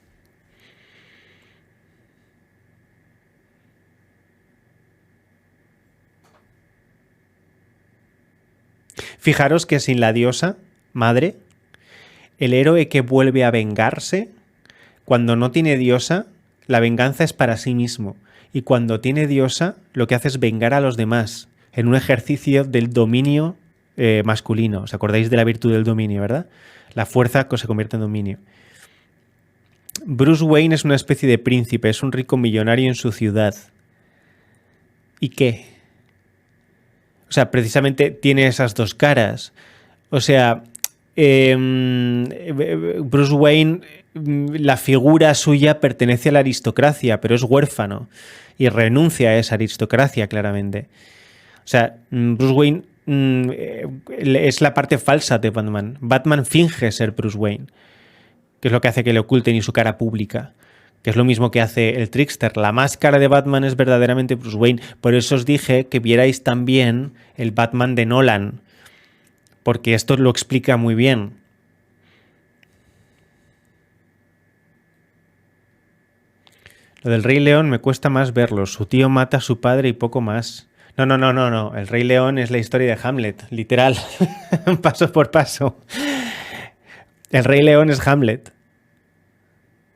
Fijaros que sin la diosa, madre, el héroe que vuelve a vengarse, cuando no tiene diosa, la venganza es para sí mismo. Y cuando tiene diosa, lo que hace es vengar a los demás, en un ejercicio del dominio masculino. ¿Os acordáis de la virtud del dominio, verdad? La fuerza que se convierte en dominio. Bruce Wayne es una especie de príncipe, es un rico millonario en su ciudad. ¿Y qué? O sea, precisamente tiene esas dos caras. O sea, Bruce Wayne, la figura suya pertenece a la aristocracia, pero es huérfano y renuncia a esa aristocracia claramente. O sea, Bruce Wayne es la parte falsa de Batman. Batman finge ser Bruce Wayne, que es lo que hace que le oculten y su cara pública, que es lo mismo que hace el Trickster. La máscara de Batman es verdaderamente Bruce Wayne. Por eso os dije que vierais también el Batman de Nolan, porque esto lo explica muy bien. Lo del Rey León me cuesta más verlo. Su tío mata a su padre y poco más. No. El Rey León es la historia de Hamlet, literal. Paso por paso. El Rey León es Hamlet.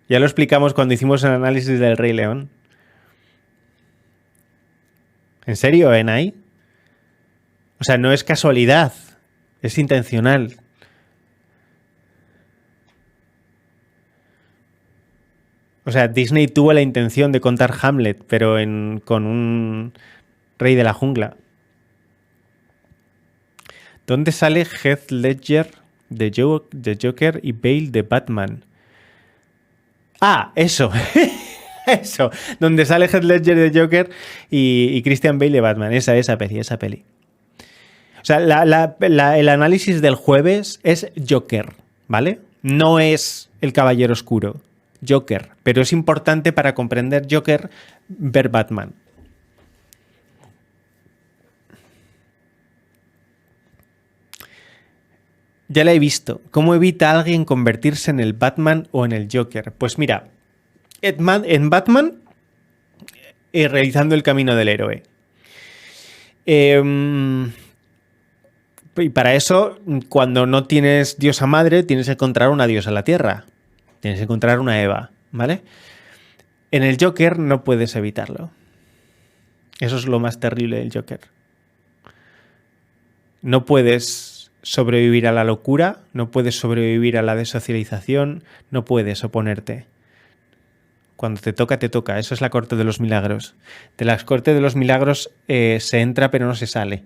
Ya lo explicamos cuando hicimos el análisis del Rey León. ¿En serio, Enai? O sea, no es casualidad. Es intencional. O sea, Disney tuvo la intención de contar Hamlet, pero con un rey de la jungla. ¿Dónde sale Heath Ledger de Joker y Bale de Batman? Ah, eso. Eso. Donde sale Heath Ledger de Joker y Christian Bale de Batman. Esa peli. O sea, el análisis del jueves es Joker, ¿vale? No es el Caballero Oscuro. Joker. Pero es importante para comprender Joker ver Batman. Ya la he visto. ¿Cómo evita a alguien convertirse en el Batman o en el Joker? Pues mira, en Batman, realizando el camino del héroe. Y para eso, cuando no tienes diosa madre, tienes que encontrar una diosa en la tierra. Tienes que encontrar una Eva, ¿vale? En el Joker no puedes evitarlo. Eso es lo más terrible del Joker. No puedes sobrevivir a la locura, no puedes sobrevivir a la desocialización, no puedes oponerte. Cuando te toca, te toca. Eso es la corte de los milagros. De la corte de los milagros se entra pero no se sale.